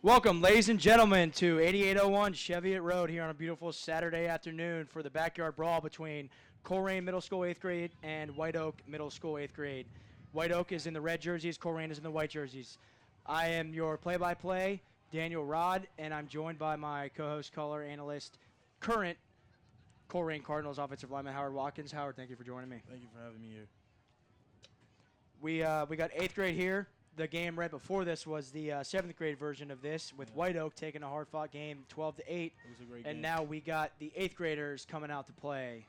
Welcome, ladies and gentlemen, to 8801 Cheviot Road here on a beautiful Saturday afternoon for the backyard brawl between Colerain Middle School 8th grade and White Oak Middle School 8th grade. White Oak is in the red jerseys, Colerain is in the white jerseys. I am your play-by-play, Daniel Rod, and I'm joined by my co-host, color analyst, current Colerain Cardinals offensive lineman Howard Watkins. Howard, thank you for joining me. Thank you for having me here. We got 8th grade here. The game right before this was the 7th grade version of this, with White Oak taking a hard-fought game 12-8. It was a great game. And now we got the 8th graders coming out to play.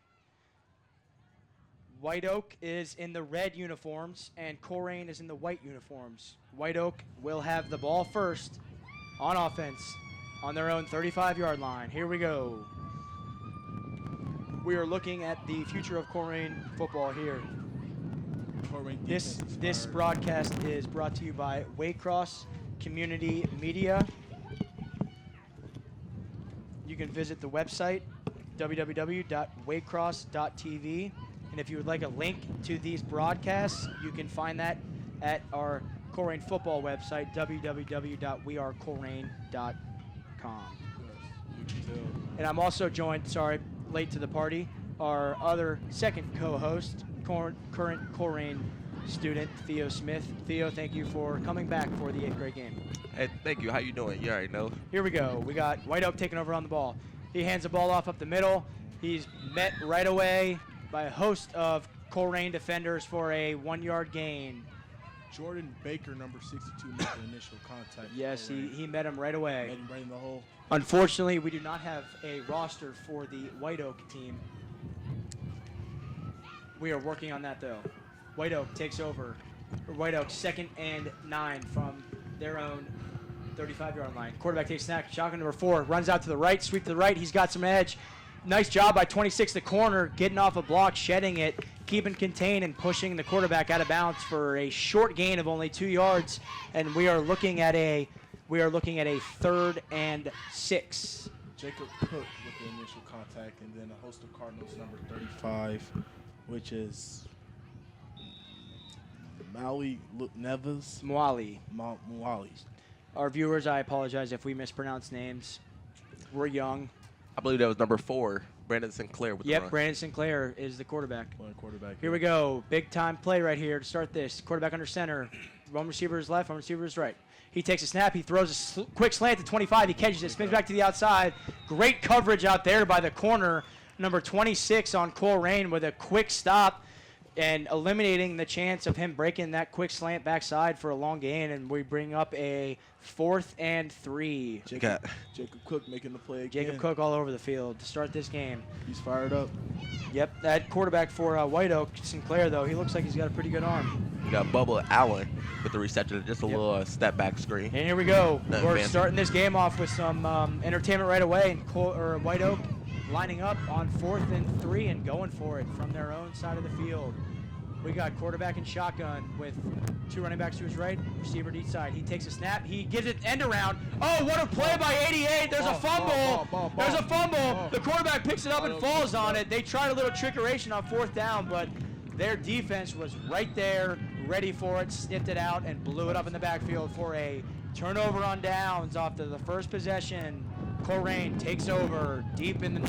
White Oak is in the red uniforms, and Colerain is in the white uniforms. White Oak will have the ball first on offense on their own 35-yard line. Here we go. We are looking at the future of Colerain football here. This broadcast is brought to you by Waycross Community Media. You can visit the website, www.waycross.tv. And if you would like a link to these broadcasts, you can find that at our Colerain football website, www.wearecolerain.com. And I'm also joined, late to the party, our other second co-host, current Colerain student, Theo Smith. Theo, thank you for coming back for the 8th grade game. Hey, thank you. How you doing? You already know. Here we go. We got White Oak taking over on the ball. He hands the ball off up the middle. He's met right away by a host of Colerain defenders for a 1-yard gain. Jordan Baker, number 62, made the initial contact. Yes, he met him right away. Met him right in the hole. Unfortunately, we do not have a roster for the White Oak team. We are working on that, though. White Oak takes over. White Oak 2nd and 9 from their own 35-yard line. Quarterback takes snap. Shotgun number 4 runs out to the right, sweep to the right. He's got some edge. Nice job by 26, the corner, getting off a block, shedding it, keeping contained, and pushing the quarterback out of bounds for a short gain of only 2 yards. And we are looking at a 3rd and 6. Jacob Cook with the initial contact, and then a host of Cardinals, number 35, which is Maui Neves. Mwali. Mwali. Our viewers, I apologize if we mispronounce names. We're young. I believe that was number 4, Brandon Sinclair with the run. Yep, Brandon Sinclair is the quarterback. Quarterback. Here we go. Big time play right here to start this. Quarterback under center. One receiver is left, one receiver is right. He takes a snap. He throws a quick slant to 25. He catches it, spins back to the outside. Great coverage out there by the corner, number 26 on Colerain, with a quick stop and eliminating the chance of him breaking that quick slant backside for a long gain. And we bring up a 4th and 3. Jacob Cook making the play again. Jacob Cook all over the field to start this game. He's fired up. Yep, that quarterback for White Oak, Sinclair, though, he looks like he's got a pretty good arm. We got Bubba Allen with the reception, just a little step back screen. And here we go. Nothing We're fancy. starting this game off with some entertainment right away. And White Oak lining up on 4th and 3 and going for it from their own side of the field. We got quarterback and shotgun with 2 running backs to his right, receiver to each side. He takes a snap. He gives it end around. Oh, what a play by 88. There's a fumble. There's a fumble. The quarterback picks it up and falls on it. They tried a little trickeration on 4th down, but their defense was right there, ready for it, sniffed it out, and blew it up in the backfield for a turnover on downs off to the first possession. Colerain takes over deep in the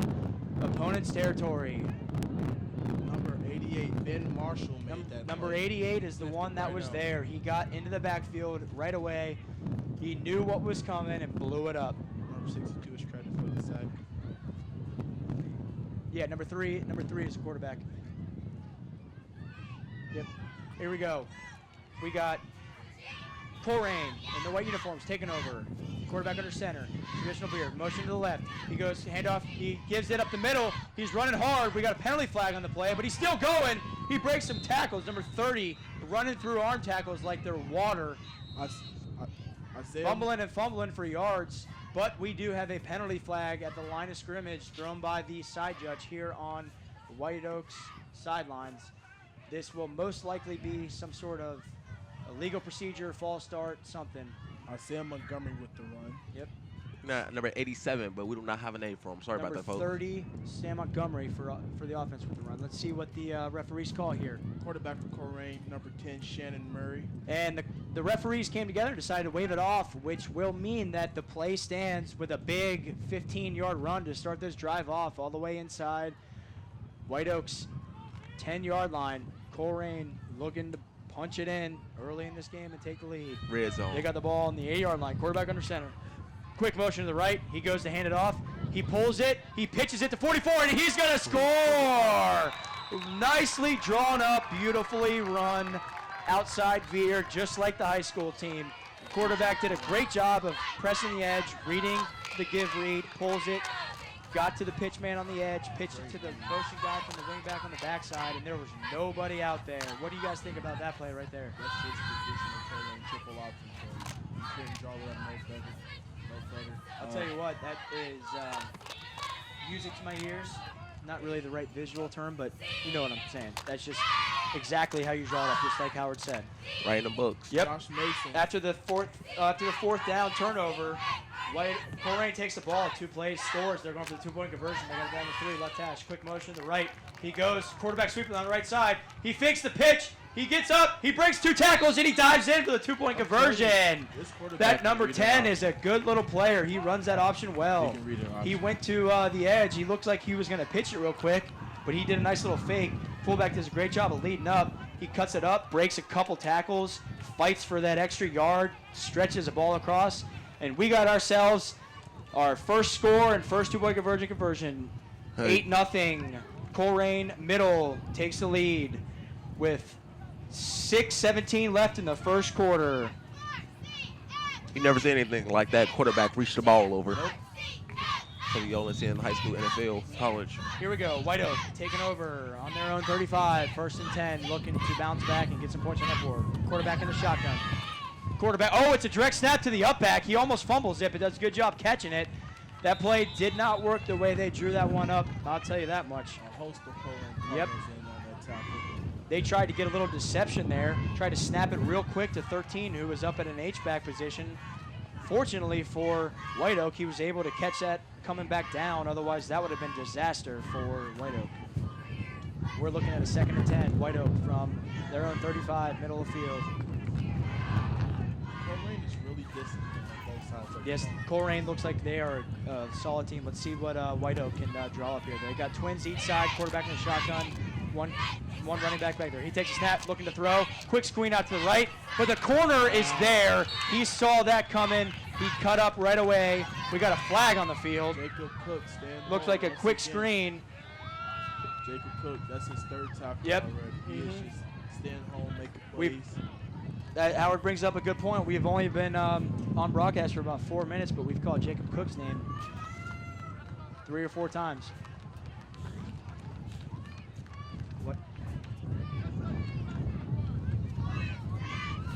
opponent's territory. Number 88, Ben Marshall made that Number play. 88 is the one that was there. He got into the backfield right away. He knew what was coming and blew it up. Number 62 is credit for the sack. Yeah, number three is the quarterback. Yep. Here we go. We got Colerain in the white uniforms taking over. Quarterback under center. Traditional beard. Motion to the left. He goes handoff. He gives it up the middle. He's running hard. We got a penalty flag on the play, but he's still going. He breaks some tackles. Number 30 running through arm tackles like they're water. Fumbling and fumbling for yards. But we do have a penalty flag at the line of scrimmage thrown by the side judge here on White Oak's sidelines. This will most likely be some sort of illegal procedure, false start, something. Isaiah Montgomery with the run. Yep. Number 87, but we do not have a name for him. Sorry Number about that, folks. 30, Sam Montgomery for the offense with the run. Let's see what the referees call here. Quarterback for Colerain, number 10, Shannon Murray. And the referees came together and decided to wave it off, which will mean that the play stands with a big 15-yard run to start this drive off all the way inside White Oak's 10-yard line. Colerain looking to punch it in early in this game and take the lead. Red zone. They got the ball on the 8-yard line. Quarterback under center. Quick motion to the right. He goes to hand it off. He pulls it. He pitches it to 44, and he's going to score! Nicely drawn up, beautifully run. Outside veer, just like the high school team. Quarterback did a great job of pressing the edge, reading the give read, pulls it, got to the pitch man on the edge, pitched it to the motion guy from the wing back on the backside, and there was nobody out there. What do you guys think about that play right there? That's just traditional Colerain triple option play. You couldn't draw it up no better. I'll tell you what, that is music to my ears. Not really the right visual term, but you know what I'm saying. That's just exactly how you draw it up, just like Howard said. Right in the books. Yep. Josh Mason. After the fourth down turnover, Colerain takes the ball, 2 plays, scores. They're going for the 2-point conversion. They got the ball in the 3, left hash. Quick motion to the right. He goes, quarterback sweeping on the right side. He fakes the pitch. He gets up. He breaks 2 tackles, and he dives in for the 2-point conversion. That number 10 is a good little player. He runs that option well. He went to the edge. He looks like he was going to pitch it real quick, but he did a nice little fake. Fullback does a great job of leading up. He cuts it up, breaks a couple tackles, fights for that extra yard, stretches the ball across, and we got ourselves our first score and first 2-point conversion. 8-0. Colerain middle takes the lead with 6:17 left in the first quarter. You never see anything like that. Quarterback reach the ball over. Nope. So you only see in high school, NFL, college. Here we go. White Oak taking over on their own 35. 1st and 10, looking to bounce back and get some points on that board. Quarterback in the shotgun. Quarterback. Oh, it's a direct snap to the up back. He almost fumbles it, but does a good job catching it. That play did not work the way they drew that one up. I'll tell you that much. A host of Colerain Yep. Cardinals in on that tackle. They tried to get a little deception there. Tried to snap it real quick to 13, who was up at an H-back position. Fortunately for White Oak, he was able to catch that coming back down. Otherwise, that would have been disaster for White Oak. We're looking at a 2nd and 10. White Oak from their own 35, middle of the field. Colerain is really distant on both sides of the Yes, ball. Colerain looks like they are a solid team. Let's see what White Oak can draw up here. They got twins each side, quarterback in the shotgun, one running back back there. He takes a snap, looking to throw. Quick screen out to the right, but the corner is there. He saw that coming. He cut up right away. We got a flag on the field. Jacob Cook Looks like a quick screen. Jacob Cook, that's his 3rd tackle Yep. already. He is just staying home, making We've- plays. Howard brings up a good point. We've only been on broadcast for about 4 minutes, but we've called Jacob Cook's name 3 or 4 times. What?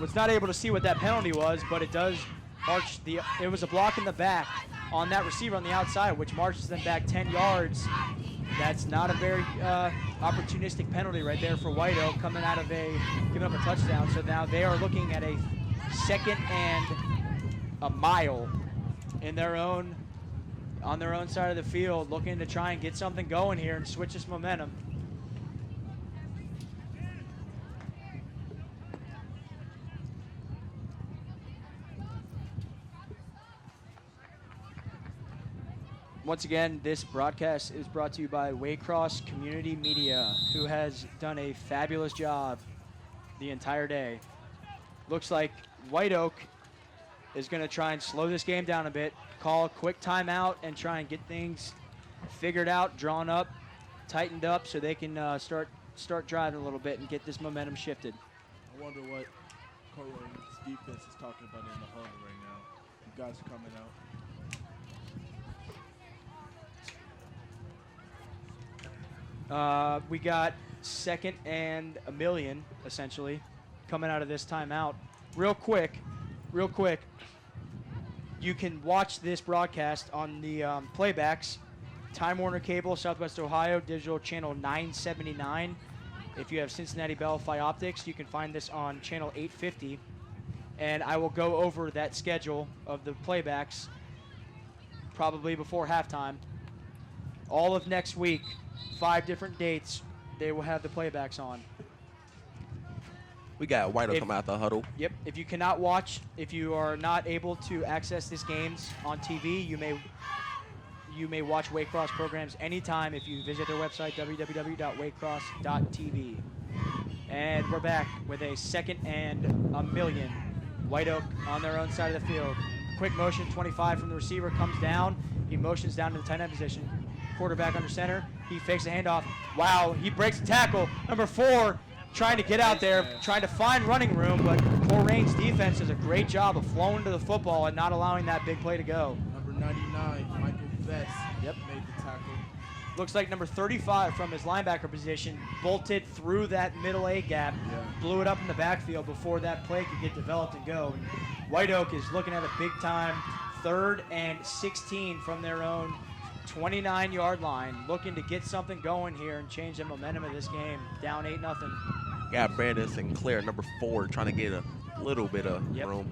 Was not able to see what that penalty was, but it does march it was a block in the back on that receiver on the outside, which marches them back 10 yards. That's not a very opportunistic penalty right there for White Oak, coming out of giving up a touchdown. So now they are looking at a 2nd and a mile on their own side of the field, looking to try and get something going here and switch this momentum. Once again, this broadcast is brought to you by Waycross Community Media, who has done a fabulous job the entire day. Looks like White Oak is going to try and slow this game down a bit, call a quick timeout, and try and get things figured out, drawn up, tightened up, so they can start driving a little bit and get this momentum shifted. I wonder what Colerain's defense is talking about in the huddle right now. You guys are coming out. We got 2nd and a million, essentially, coming out of this timeout. Real quick, you can watch this broadcast on the playbacks. Time Warner Cable, Southwest Ohio, digital channel 979. If you have Cincinnati Bellfly Optics, you can find this on channel 850. And I will go over that schedule of the playbacks probably before halftime. All of next week, 5 different dates, they will have the playbacks on. We got White Oak come out the huddle. Yep. If you cannot watch, if you are not able to access these games on TV, you may watch Waycross programs anytime if you visit their website, www.waycross.tv. And we're back with a 2nd and 1,000,000. White Oak on their own side of the field. Quick motion, 25 from the receiver, comes down. He motions down to the tight end position. Quarterback under center. He fakes the handoff. Wow, he breaks the tackle. Number 4 trying to get out there, trying to find running room, but Colerain's defense does a great job of flowing to the football and not allowing that big play to go. Number 99, Michael Vest, made the tackle. Looks like number 35 from his linebacker position bolted through that middle A gap, blew it up in the backfield before that play could get developed and go. And White Oak is looking at a big-time 3rd and 16 from their own 29-yard line, looking to get something going here and change the momentum of this game. Down 8-0. Got Brandon Sinclair, number 4, trying to get a little bit of room.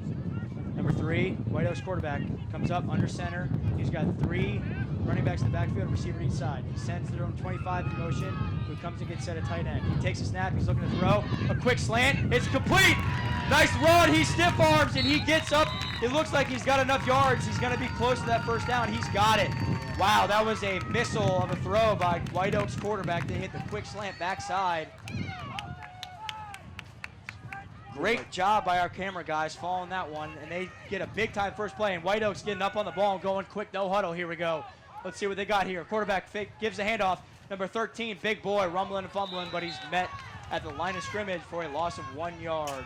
Number 3, White Oak's quarterback, comes up under center. He's got 3 running backs in the backfield, receiver each side. He sends their own 25 in motion, who comes and gets set at tight end. He takes a snap, he's looking to throw. A quick slant, it's complete! Nice run, he stiff arms and he gets up. It looks like he's got enough yards. He's gonna be close to that first down. He's got it. Wow, that was a missile of a throw by White Oak's quarterback. They hit the quick slant backside. Great job by our camera guys following that one, and they get a big-time first play, and White Oak's getting up on the ball and going quick, no huddle. Here we go. Let's see what they got here. Quarterback fake, gives the handoff. Number 13, big boy, rumbling and fumbling, but he's met at the line of scrimmage for a loss of 1 yard,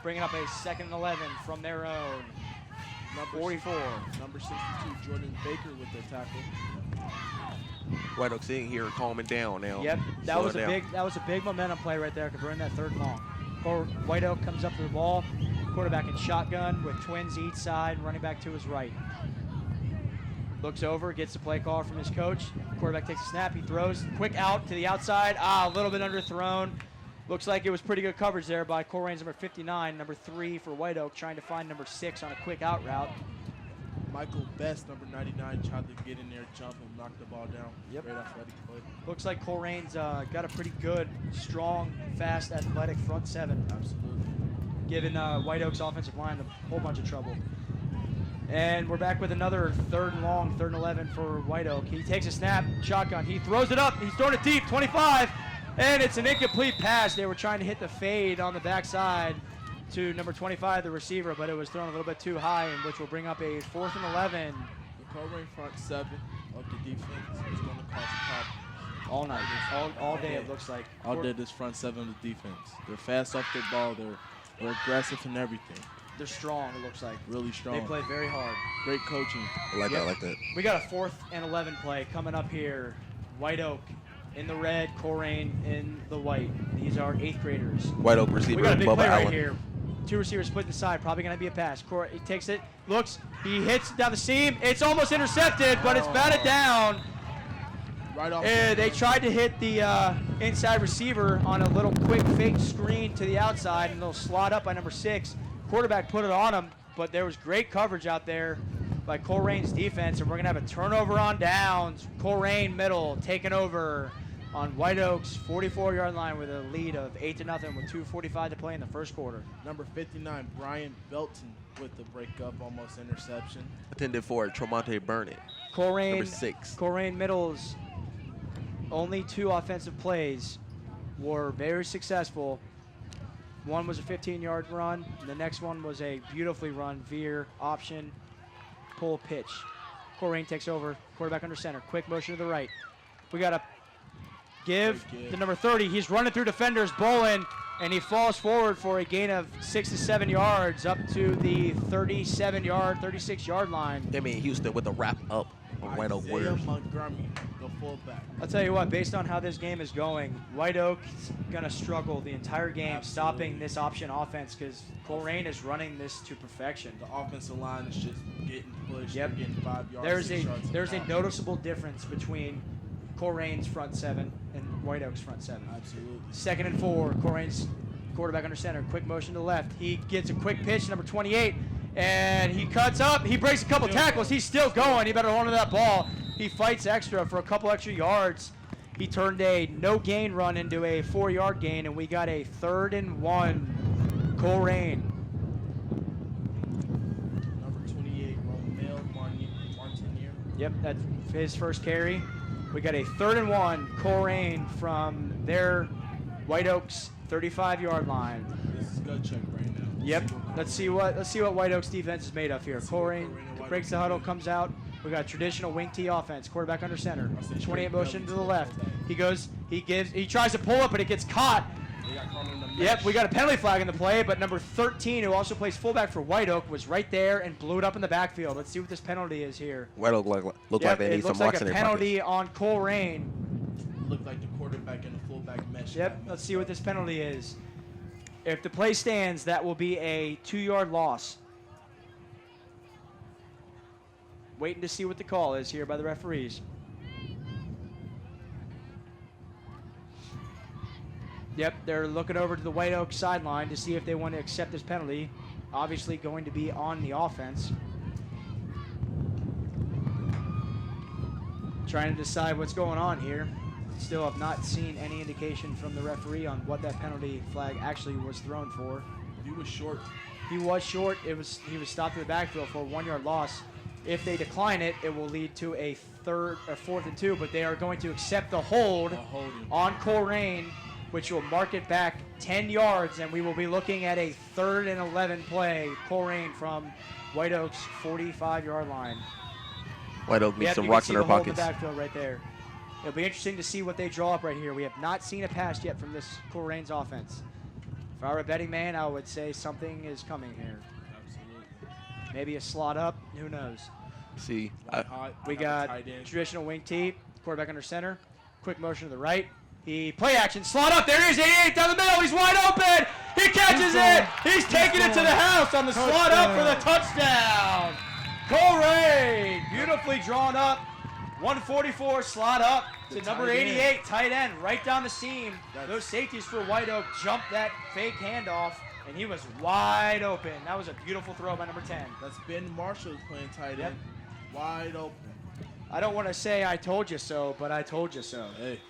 bringing up a 2nd and 11 from their own. Number 44. Number 62, Jordan Baker with the tackle. White Oak sitting here calming down now. Yep, that was a big momentum play right there, converting that 3rd and long. White Oak comes up to the ball, quarterback in shotgun with twins each side, running back to his right. Looks over, gets the play call from his coach. Quarterback takes a snap, he throws, quick out to the outside. A little bit underthrown. Looks like it was pretty good coverage there by Colerain's number 59, number 3 for White Oak, trying to find number 6 on a quick out route. Michael Best, number 99, tried to get in there, jump, and knock the ball down. Great athletic play. Looks like Colerain's got a pretty good, strong, fast, athletic front 7. Absolutely. Giving White Oak's offensive line a whole bunch of trouble. And we're back with another 3rd and long, 3rd and 11 for White Oak. He takes a snap, shotgun. He throws it up. He's throwing it deep, 25. And it's an incomplete pass. They were trying to hit the fade on the backside to number 25, the receiver, but it was thrown a little bit too high, which will bring up a 4th and 11. The Colerain front 7 of the defense is going to cause a problem. All night, all day it looks like. All day this front 7 of the defense. They're fast off the ball. They're aggressive and everything. They're strong, it looks like. Really strong. They play very hard. Great coaching. I like that, I like that. We got a 4th and 11 play coming up here. White Oak in the red, Colerain in the white. These are 8th graders. White Oak receiver, we got a big Bubba play right Allen. here. 2 receivers split inside, probably going to be a pass. He takes it, looks, he hits down the seam. It's almost intercepted, but it's batted down. Right off. They tried to hit the inside receiver on a little quick fake screen to the outside, and they'll slot up by number 6. Quarterback put it on him, but there was great coverage out there by Colerain's defense, and we're going to have a turnover on downs. Colerain middle taking over on White Oak's 44-yard line with a lead of 8-0 with 2:45 to play in the first quarter. Number 59, Brian Belton with the breakup, almost interception. Attended for Tremonte Burnett. Colerain, number 6. Colerain middle's only 2 offensive plays were very successful. One was a 15-yard run, and the next one was a beautifully run veer option pull pitch. Colerain takes over, quarterback under center, quick motion to the right. We got to give the number 30. He's running through defenders, bowling, and he falls forward for a gain of 6 to 7 yards up to the 36-yard line. I mean, Houston with a wrap up on White Oak Warriors. Montgomery, the fullback. I'll tell you what, based on how this game is going, White Oak's going to struggle the entire game stopping this option offense because Colerain is running this to perfection. The offensive line is just getting pushed. Yep. They're getting 5 yards. There's a noticeable difference between Colerain's front 7 and White Oak's front 7. Absolutely. 2nd and 4, Colerain's quarterback under center, quick motion to the left. He gets a quick pitch, number 28, And he cuts up. He breaks a couple tackles. He's still going. He better hold on to that ball. He fights extra for a couple extra yards. He turned a no-gain run into a 4-yard gain, and we got a 3rd and 1. Colerain. Number 28, Romeo Martinier. Yep, that's his first carry. We got a 3rd and 1. Colerain from their White Oaks 35-yard line. This is gut check right now. Yep. Let's see what White Oaks defense is made of here. Colerain breaks the huddle, comes out. We got traditional wing T offense. Quarterback under center. 28 motion to the left. He tries to pull up, but it gets caught. Yep, we got a penalty flag in the play, but number 13, who also plays fullback for White Oak, was right there and blew it up in the backfield. Let's see what this penalty is here. White Oak look like they need some marks in it looks like a their penalty pockets. on Colerain. Looked like the quarterback and the fullback mesh. Yep, let's see what this penalty is. If the play stands, that will be a 2-yard loss. Waiting to see what the call is here by the referees. Yep, they're looking over to the White Oak sideline to see if they want to accept this penalty. Obviously going to be on the offense. Trying to decide what's going on here. Still have not seen any indication from the referee on what that penalty flag actually was thrown for. He was short. He was short. He was stopped in the backfield for a 1-yard loss. If they decline it, it will lead to a 4th and 2, but they are going to accept the hold on Colerain, which will mark it back 10 yards, and we will be looking at a 3rd and 11 play. Colerain from White Oaks 45-yard line. White Oak needs some rocks in their pockets. In the backfield right there. It'll be interesting to see what they draw up right here. We have not seen a pass yet from this Colerain's offense. If I were a betting man, I would say something is coming here. Absolutely. Maybe a slot up. Who knows? See, We got traditional wing T, quarterback under center, quick motion to the right. He play action, slot up. There he is, 88 down the middle. He's wide open. He catches it. He's taking it to the house on the slot up for the touchdown. Colerain, beautifully drawn up. 144 slot up to number 88, tight end, right down the seam. Those safeties for White Oak jumped that fake handoff, and he was wide open. That was a beautiful throw by number 10. That's Ben Marshall playing tight end. Wide open. I don't want to say I told you so, but I told you so. Hey.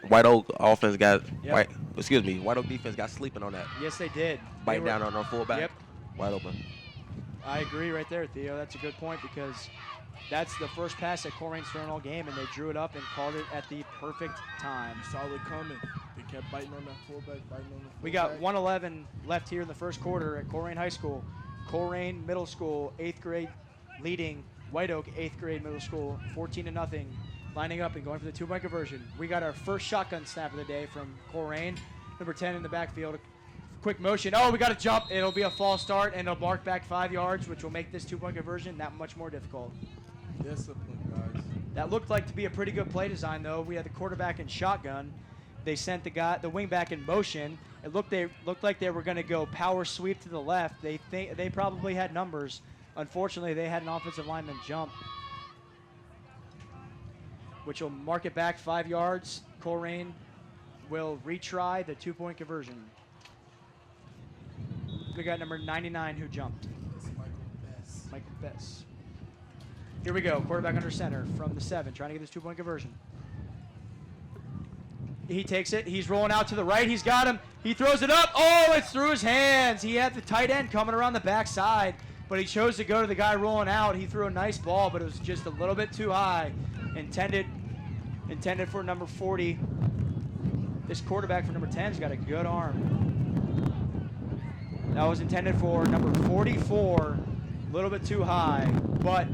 White Oak offense got White Oak defense got sleeping on that. Yes, they did. Biting down on our fullback. Yep. Wide open. I agree right there, Theo. That's a good point because that's the first pass that Colerain's thrown all game, and they drew it up and called it at the perfect time. You saw it coming. They kept biting on that fullback, We got 1:11 left here in the first quarter at Colerain High School. Colerain Middle School, 8th grade, leading White Oak 8th grade middle school, 14-0, lining up and going for the 2-point conversion. We got our first shotgun snap of the day from Colerain. Number 10 in the backfield. Quick motion. Oh, we got to jump. It'll be a false start, and it'll mark back 5 yards, which will make this 2-point conversion that much more difficult. Discipline, guys. That looked like to be a pretty good play design, though. We had the quarterback in shotgun. They sent the wing back in motion. It looked like they were going to go power sweep to the left. They probably had numbers. Unfortunately, they had an offensive lineman jump, which will mark it back 5 yards. Colerain will retry the 2-point conversion. We got number 99 who jumped. That's Michael Bess. Here we go. Quarterback under center from the 7, trying to get this 2-point conversion. He takes it. He's rolling out to the right. He's got him. He throws it up. Oh, it's through his hands. He had the tight end coming around the backside, but he chose to go to the guy rolling out. He threw a nice ball, but it was just a little bit too high. Intended for number 40. This quarterback for number 10's got a good arm. That was intended for number 44. A little bit too high, but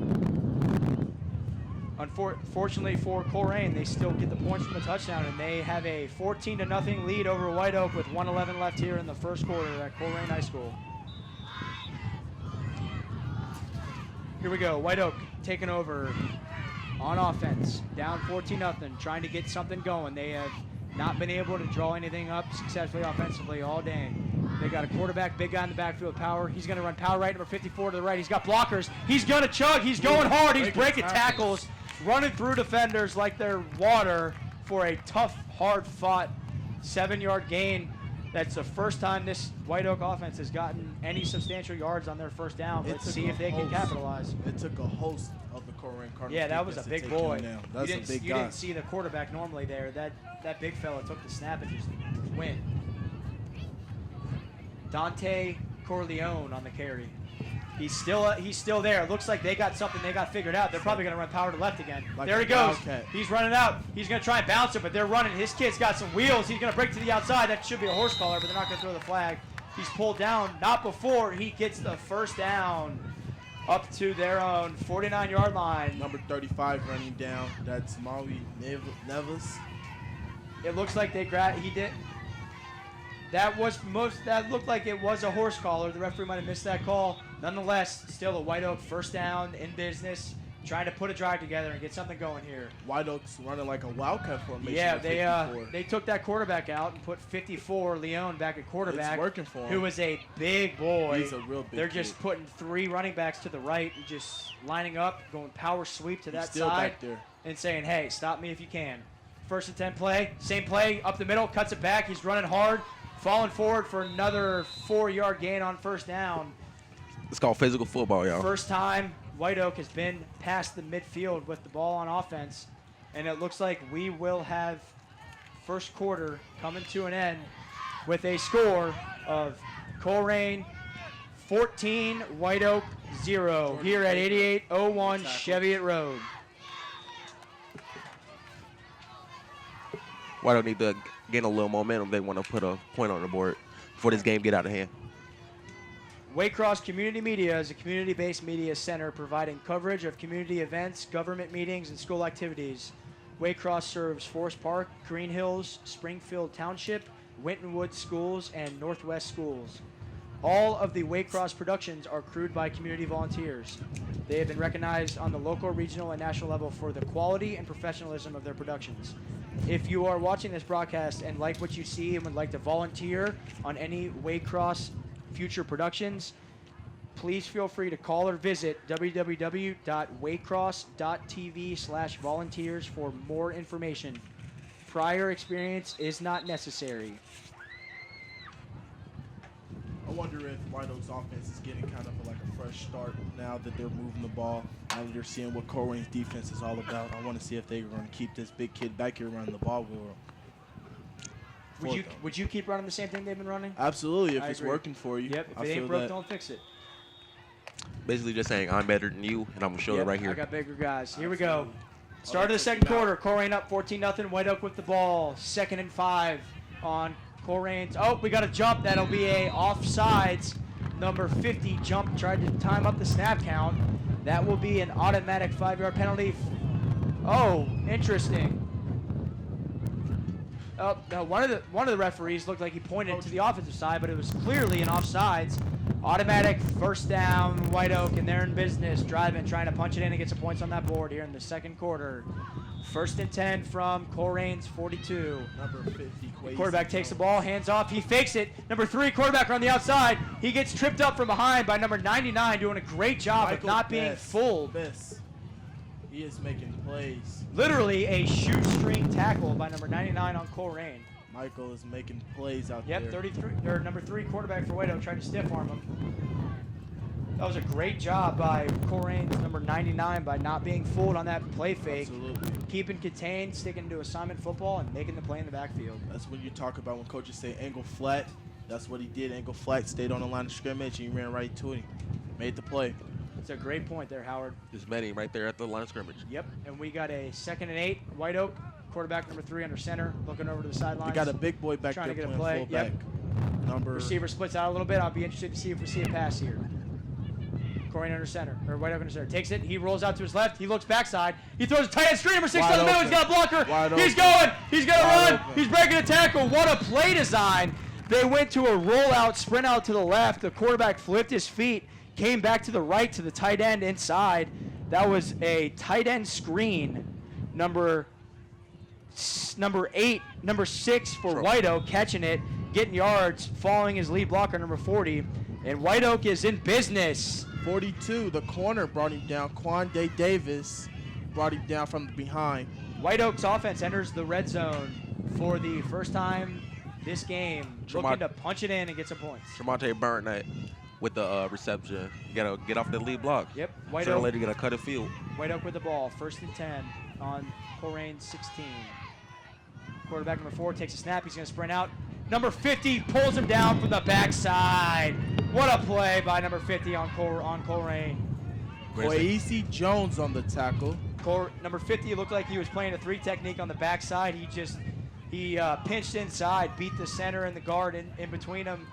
unfortunately for Colerain, they still get the points from the touchdown, and they have a 14-0 lead over White Oak with 1:11 left here in the first quarter at Colerain High School. Here we go. White Oak taking over on offense, down 14-0, trying to get something going. They have not been able to draw anything up successfully offensively all day. They got a quarterback, big guy in the backfield, power. He's going to run power right, number 54 to the right. He's got blockers. He's going to chug. He's going hard. He's breaking tackles, running through defenders like they're water for a tough, hard-fought 7-yard gain. That's the first time this White Oak offense has gotten any substantial yards on their first down. Let's see if they can capitalize. It took a host of the Colerain Cardinals. Yeah, that was a big boy. That's a big guy. You didn't see the quarterback normally there. That big fella took the snap and just went. Dante Corleone on the carry. He's still there. It looks like they got something they got figured out. They're probably going to run power to left again. Like there he goes. Wildcat. He's running out. He's going to try and bounce it, but they're running. His kid's got some wheels. He's going to break to the outside. That should be a horse collar, but they're not going to throw the flag. He's pulled down. Not before he gets the first down up to their own 49-yard line. Number 35 running down. That's Maui Neves. It looks like he did. That looked like it was a horse collar. The referee might have missed that call. Nonetheless, still a White Oak first down in business, trying to put a drive together and get something going here. White Oak's running like a wildcat formation. Yeah, they took that quarterback out and put 54 Leon back at quarterback. It's working for him. Who is a big boy. He's a real big They're kid. just putting 3 running backs to the right and just lining up, going power sweep to that still side back there. and saying, hey, stop me if you can. First and 10 play, same play, up the middle, cuts it back. He's running hard, falling forward for another 4-yard gain on first down. It's called physical football, y'all. First time White Oak has been past the midfield with the ball on offense, and it looks like we will have first quarter coming to an end with a score of Colerain 14, White Oak 0 here at 8801 Cheviot Road. White Oak need to gain a little momentum. They want to put a point on the board before this game get out of hand. Waycross Community Media is a community-based media center providing coverage of community events, government meetings, and school activities. Waycross serves Forest Park, Green Hills, Springfield Township, Winton Woods Schools, and Northwest Schools. All of the Waycross productions are crewed by community volunteers. They have been recognized on the local, regional, and national level for the quality and professionalism of their productions. If you are watching this broadcast and like what you see and would like to volunteer on any Waycross future productions, please feel free to call or visit www.waycross.tv/volunteers for more information. Prior experience is not necessary. I wonder if White Oak's offense is getting kind of like a fresh start now that they're moving the ball, now that they're seeing what Colerain's defense is all about. I want to see if they're going to keep this big kid back here running the ball well. Would you keep running the same thing they've been running? Absolutely, if I it's agree. working for you. Yep, if it ain't broke, don't fix it. Basically just saying I'm better than you, and I'm going to show it right here. I got bigger guys. Here we go. Start of the second quarter. Colerain up 14-0. White Oak with the ball. 2nd and 5 on Colerain's. Oh, we got a jump. That'll be a offsides. Number 50 jump. Tried to time up the snap count. That will be an automatic 5-yard penalty. Oh, interesting. One of the referees looked like he pointed to the offensive side, but it was clearly an offsides. Automatic first down, White Oak, and they're in business, driving, trying to punch it in and get some points on that board here in the second quarter. 1st and 10 from Colerain's 42. Number 50, Quazy. Quarterback takes the ball, hands off, he fakes it. Number 3, quarterback on the outside. He gets tripped up from behind by number 99, doing a great job of not being fooled. He is making plays. Literally a shoestring tackle by number 99 on Colerain. Michael is making plays out there. Yep, 33 or number 3 quarterback for White Oak tried to stiff arm him. That was a great job by Colerain's number 99 by not being fooled on that play fake. Absolutely. Keeping contained, sticking to assignment football, and making the play in the backfield. That's when you talk about when coaches say angle flat. That's what he did. Angle flat, stayed on the line of scrimmage, and he ran right to it. Made the play. It's a great point there, Howard. Just met him right there at the line of scrimmage. Yep, and we got a 2nd and 8. White Oak, quarterback number 3 under center, looking over to the sidelines. We got a big boy back trying there to get a playing play. fullback. Yep. Number Receiver splits out a little bit. I'll be interested to see if we see a pass here. Colerain under center, or White Oak under center. Takes it. He rolls out to his left. He looks backside. He throws a tight end screen. Number 6 Wide down the middle. open. He's got a blocker. Wide He's open. going. He's going to Wide run. open. He's breaking a tackle. What a play design. They went to a rollout, sprint out to the left. The quarterback flipped his feet, came back to the right to the tight end inside. That was a tight end screen. Number 8, number 6 for White Oak, catching it, getting yards, following his lead blocker, number 40. And White Oak is in business. 42, the corner brought him down. Quande Davis brought him down from behind. White Oak's offense enters the red zone for the first time this game, Tremont- looking to punch it in and get some points. Tremonte burned that with the reception. You got to get off the lead block. Yep, White Sooner or Oak. later, you got to cut a field. White Oak with the ball, 1st and 10 on Colerain 16. Quarterback number 4 takes a snap. He's going to sprint out. Number 50 pulls him down from the backside. What a play by number 50 on Colerain. Kwesi Jones on the tackle. Number 50 looked like he was playing a 3 technique on the backside. He pinched inside, beat the center and the guard in between them,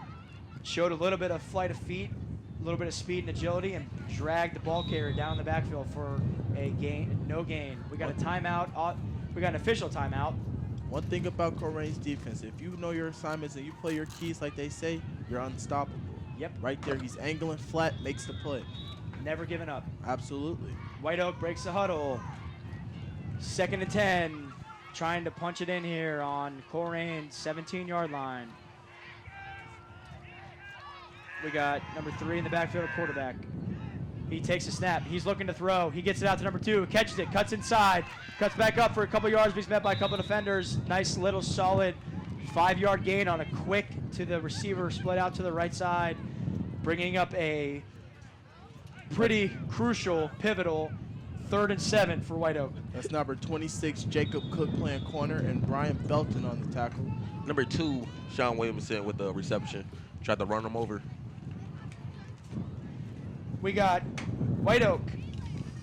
showed a little bit of flight of feet, a little bit of speed and agility, and dragged the ball carrier down the backfield for a gain, no gain. We got a timeout. We got an official timeout. One thing about Colerain's defense, if you know your assignments and you play your keys like they say, you're unstoppable. Yep. Right there, he's angling flat, makes the play. Never giving up. Absolutely. White Oak breaks the huddle. 2nd and 10. Trying to punch it in here on Colerain's 17-yard line. We got number 3 in the backfield, a quarterback. He takes a snap. He's looking to throw. He gets it out to number 2, catches it, cuts inside, cuts back up for a couple yards, but he's met by a couple of defenders. Nice little solid 5-yard gain on a quick to the receiver, split out to the right side, bringing up a pretty crucial, pivotal 3rd and 7 for White Oak. That's number 26, Jacob Cook playing corner, and Brian Belton on the tackle. Number 2, Sean Williamson with the reception. Tried to run him over. We got White Oak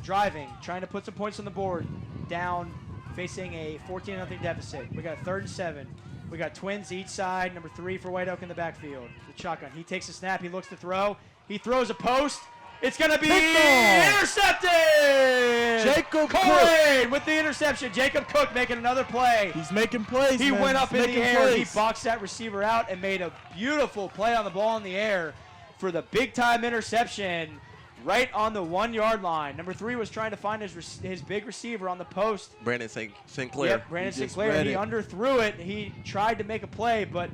driving, trying to put some points on the board, down, facing a 14-0 deficit. We got a 3rd and 7. We got twins each side, number 3 for White Oak in the backfield. The shotgun. He takes a snap. He looks to throw. He throws a post. It's going to be intercepted! Jacob Colerain Cook with the interception. Jacob Cook making another play. He's making plays, He man. went up He's in the making air. plays. He boxed that receiver out and made a beautiful play on the ball in the air for the big-time interception right on the 1-yard line. Number 3 was trying to find his big receiver on the post. Brandon Sinclair. Yep, Brandon He just Sinclair. read He it. underthrew it. He tried to make a play, but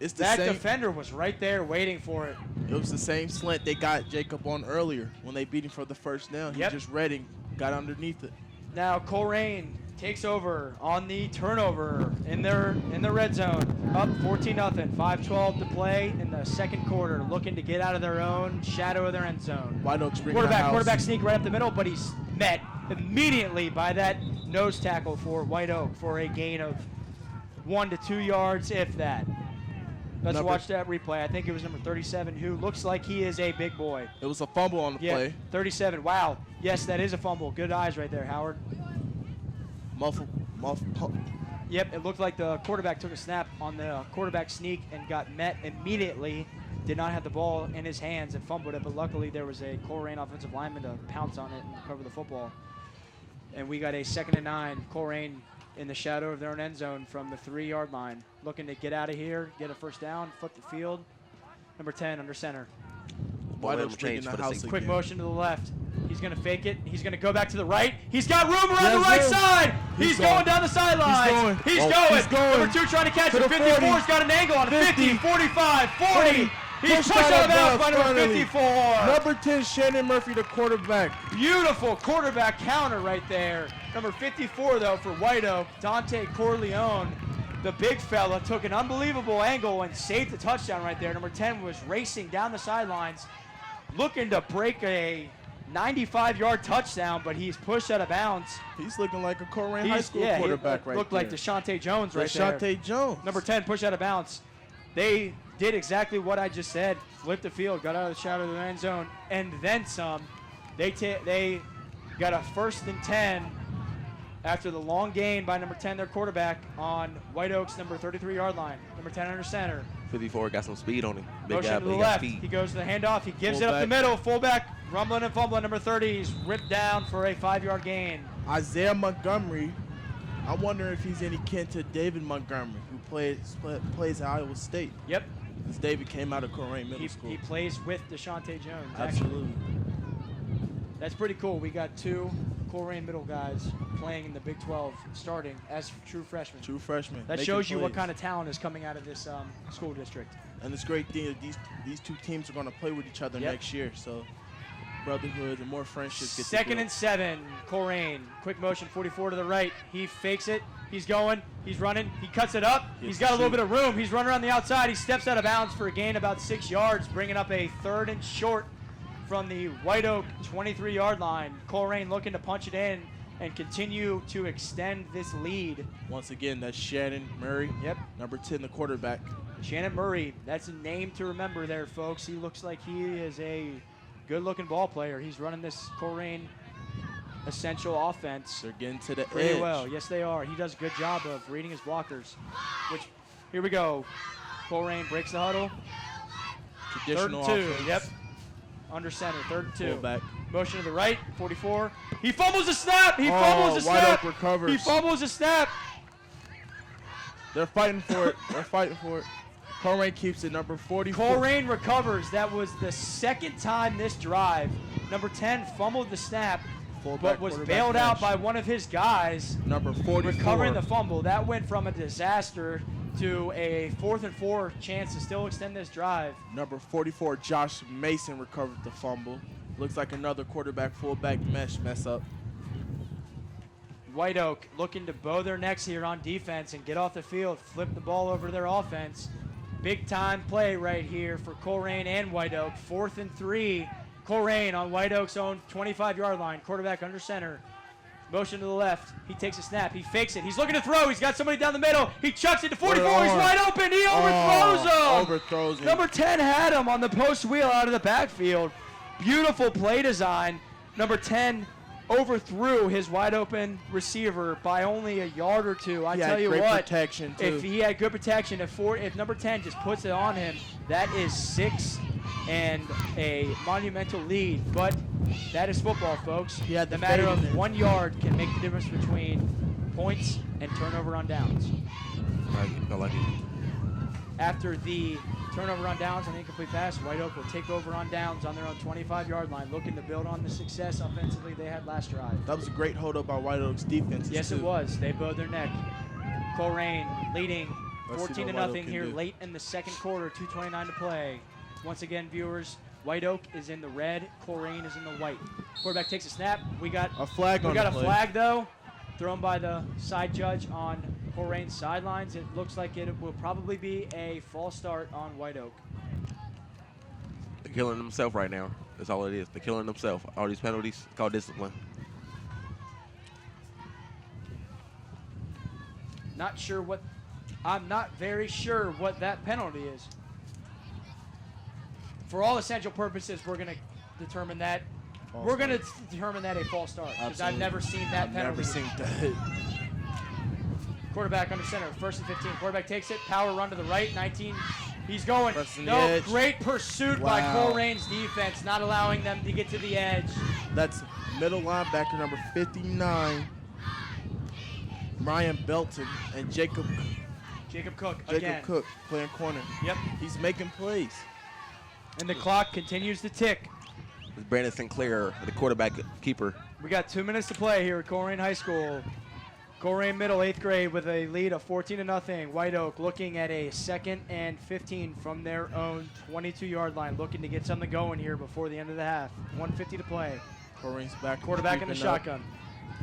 It's the that same. defender was right there waiting for it. It was the same slant they got Jacob on earlier when they beat him for the first down. He Yep. just read it, got underneath it. Now Colerain takes over on the turnover in the red zone. Up 14-0, 5:12 to play in the 2nd quarter, looking to get out of their own shadow of their end zone. White Oaks bringing the house. Quarterback sneak right up the middle, but he's met immediately by that nose tackle for White Oak for a gain of 1 to 2 yards, if that. Let's watch that replay. I think it was number 37, who looks like he is a big boy. It was a fumble on the play. 37. Wow. Yes, that is a fumble. Good eyes right there, Howard. Muffle. Yep, it looked like the quarterback took a snap on the quarterback sneak and got met immediately. Did not have the ball in his hands and fumbled it, but luckily there was a Colerain offensive lineman to pounce on it and recover the football. And we got a 2nd and 9. Colerain in the shadow of their own end zone from the 3-yard line. Looking to get out of here, get a first down, flip the field. Number 10 under center. White Momentum Oaks bringing change the for the house Saints. again. Quick motion to the left. He's going to fake it. He's going to go back to the right. He's got room around the Yes, right sir. side. He's He's going going. down the sidelines. He's He's going. going. He's going. Number 2 trying to catch To it. the 54's 40. got an angle on it. 50, 50, 45, 40. He's Pushed pushed out of bounds out of by bounds number finally. 54. Number 10, Shannon Murphy, the quarterback. Beautiful quarterback counter right there. Number 54, though, for White Oak, Dante Corleone, the big fella, took an unbelievable angle and saved the touchdown right there. Number 10 was racing down the sidelines, looking to break a 95-yard touchdown, but he's pushed out of bounds. He's looking like a Colerain High School quarterback right looked there. like Deshaunte Jones right there. Deshaunte Jones. Number 10 pushed out of bounds. They did exactly what I just said. Flipped the field, got out of the shadow of the end zone, and then some. They got a 1st and 10 after the long gain by number 10, their quarterback, on White Oak's number 33-yard line. Number 10 under center. 54 got some speed on him. Big Motion guy, to but the he got left. speed. He goes to the handoff. He gives it up the Fullback. middle. Fullback rumbling and fumbling. Number 30. He's ripped down for a 5-yard gain. Isaiah Montgomery. I wonder if he's any kin to David Montgomery, who plays at Iowa State. Yep. Because David came out of Colerain Middle School. He plays with Deshaunte Jones. actually. Absolutely. That's pretty cool. We got 2 Colerain middle guys playing in the Big 12, starting as true freshmen. True freshman. That making shows you what plays. kind of talent is coming out of this school district. And it's great thing that these 2 teams are going to play with each other Yep. next year. So brotherhood and more friendships get 2nd and 7, Colerain. Quick motion, 44 to the right. He fakes it. He's going. He's running. He cuts it up. He's got a little bit of room. He's running around the outside. He steps out of bounds for a gain about 6 yards, bringing up a 3rd and short from the White Oak 23-yard line. Colerain looking to punch it in and continue to extend this lead. Once again, that's Shannon Murray. Yep. Number 10, the quarterback. Shannon Murray, that's a name to remember there, folks. He looks like he is a good-looking ball player. He's running this Colerain essential offense. They're getting to the pretty edge. well. Yes, they are. He does a good job of reading his blockers. Which, here we go. Colerain breaks the huddle. Traditional 3rd and 2. offense. Yep. Under center. 3rd and 2. Fullback. Motion to the right. 44. He fumbles a snap. He Oh, fumbles a White snap. Oak recovers. He fumbles a snap. They're fighting for it. They're fighting for it. Colerain keeps it. Number 44. Colerain recovers. That was the 2nd time this drive. Number 10 fumbled the snap, Fullback, but was quarterback bailed out match. by one of his guys. Number 44. Recovering the fumble. That went from a disaster to a 4th and 4 chance to still extend this drive. Number 44, Josh Mason, recovered the fumble. Looks like another quarterback fullback mess up. White Oak looking to bow their necks here on defense and get off the field, flip the ball over to their offense. Big time play right here for Colerain and White Oak. 4th and 3. Colerain on White Oak's own 25-yard line. Quarterback under center. Motion to the left. He takes a snap. He fakes it. He's looking to throw. He's got somebody down the middle. He chucks it to 44. He's wide open. He overthrows him. Overthrows him. Number 10 had him on the post wheel out of the backfield. Beautiful play design. Number 10 overthrew his wide open receiver by only a yard or two. I tell you great what, protection too. if he had good protection, if number 10 just puts it on him, that is 6 and a monumental lead. But that is football, folks. He had the the matter fade in of there. 1 yard can make the difference between points and turnover on downs. I like it. After the turnover on downs on incomplete pass, White Oak will take over on downs on their own 25-yard line, looking to build on the success offensively they had last drive. That was a great hold up by White Oak's defense. Yes, it was. They bowed their neck. Colerain leading Let's see 14 to what White Oak nothing can here do. late in the 2nd quarter, 2:29 to play. Once again, viewers, White Oak is in the red, Colerain is in the white. Quarterback takes a snap. We got A flag on We got the a play. flag though, thrown by the side judge on Colerain's sidelines. It looks like it will probably be a false start on White Oak. They're killing themselves right now. That's all it is. They're killing themselves. All these penalties called discipline. I'm not very sure what that penalty is. For all essential purposes, we're going to determine that. We're going to determine that a false start because I've Absolutely. never seen that penalty. Never seen that. Quarterback under center, 1st and 15. Quarterback takes it, power run to the right, 19. He's going. Pressing the No, edge. great pursuit by Wow. Colerain's defense, not allowing them to get to the edge. That's middle linebacker number 59, Ryan Belton, and Jacob Cook again. Cook playing corner. Yep. He's making plays. And the clock continues to tick. It's Brandon Sinclair, the quarterback keeper. We got 2 minutes to play here at Colerain High School. Colerain Middle, 8th grade, with a lead of 14 to nothing. White Oak looking at a 2nd and 15 from their own 22-yard line, looking to get something going here before the end of the half. 1:50 to play. Colerain's back. Quarterback in the creeping up. shotgun.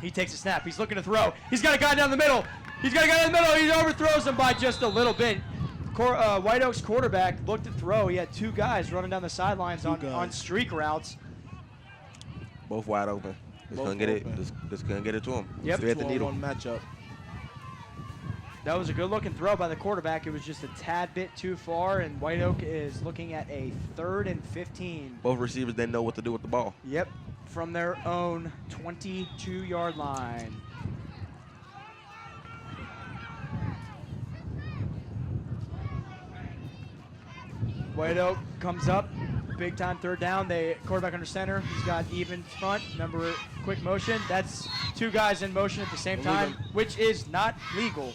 He takes a snap. He's looking to throw. He's got a guy down the middle. He overthrows him by just a little bit. White Oak's quarterback looked to throw. He had 2 guys running down the sidelines on streak routes. Both wide open. Just Both couldn't get it. open. Just couldn't get it to him. Yep. Straight at the needle. 2-on-1 matchup. That was a good-looking throw by the quarterback. It was just a tad bit too far, and White Oak is looking at a 3rd and 15. Both receivers didn't know what to do with the ball. Yep, from their own 22-yard line. White Oak comes up, big time 3rd down. They quarterback under center. He's got even front. Remember, quick motion. That's 2 guys in motion at the same time, which is not legal.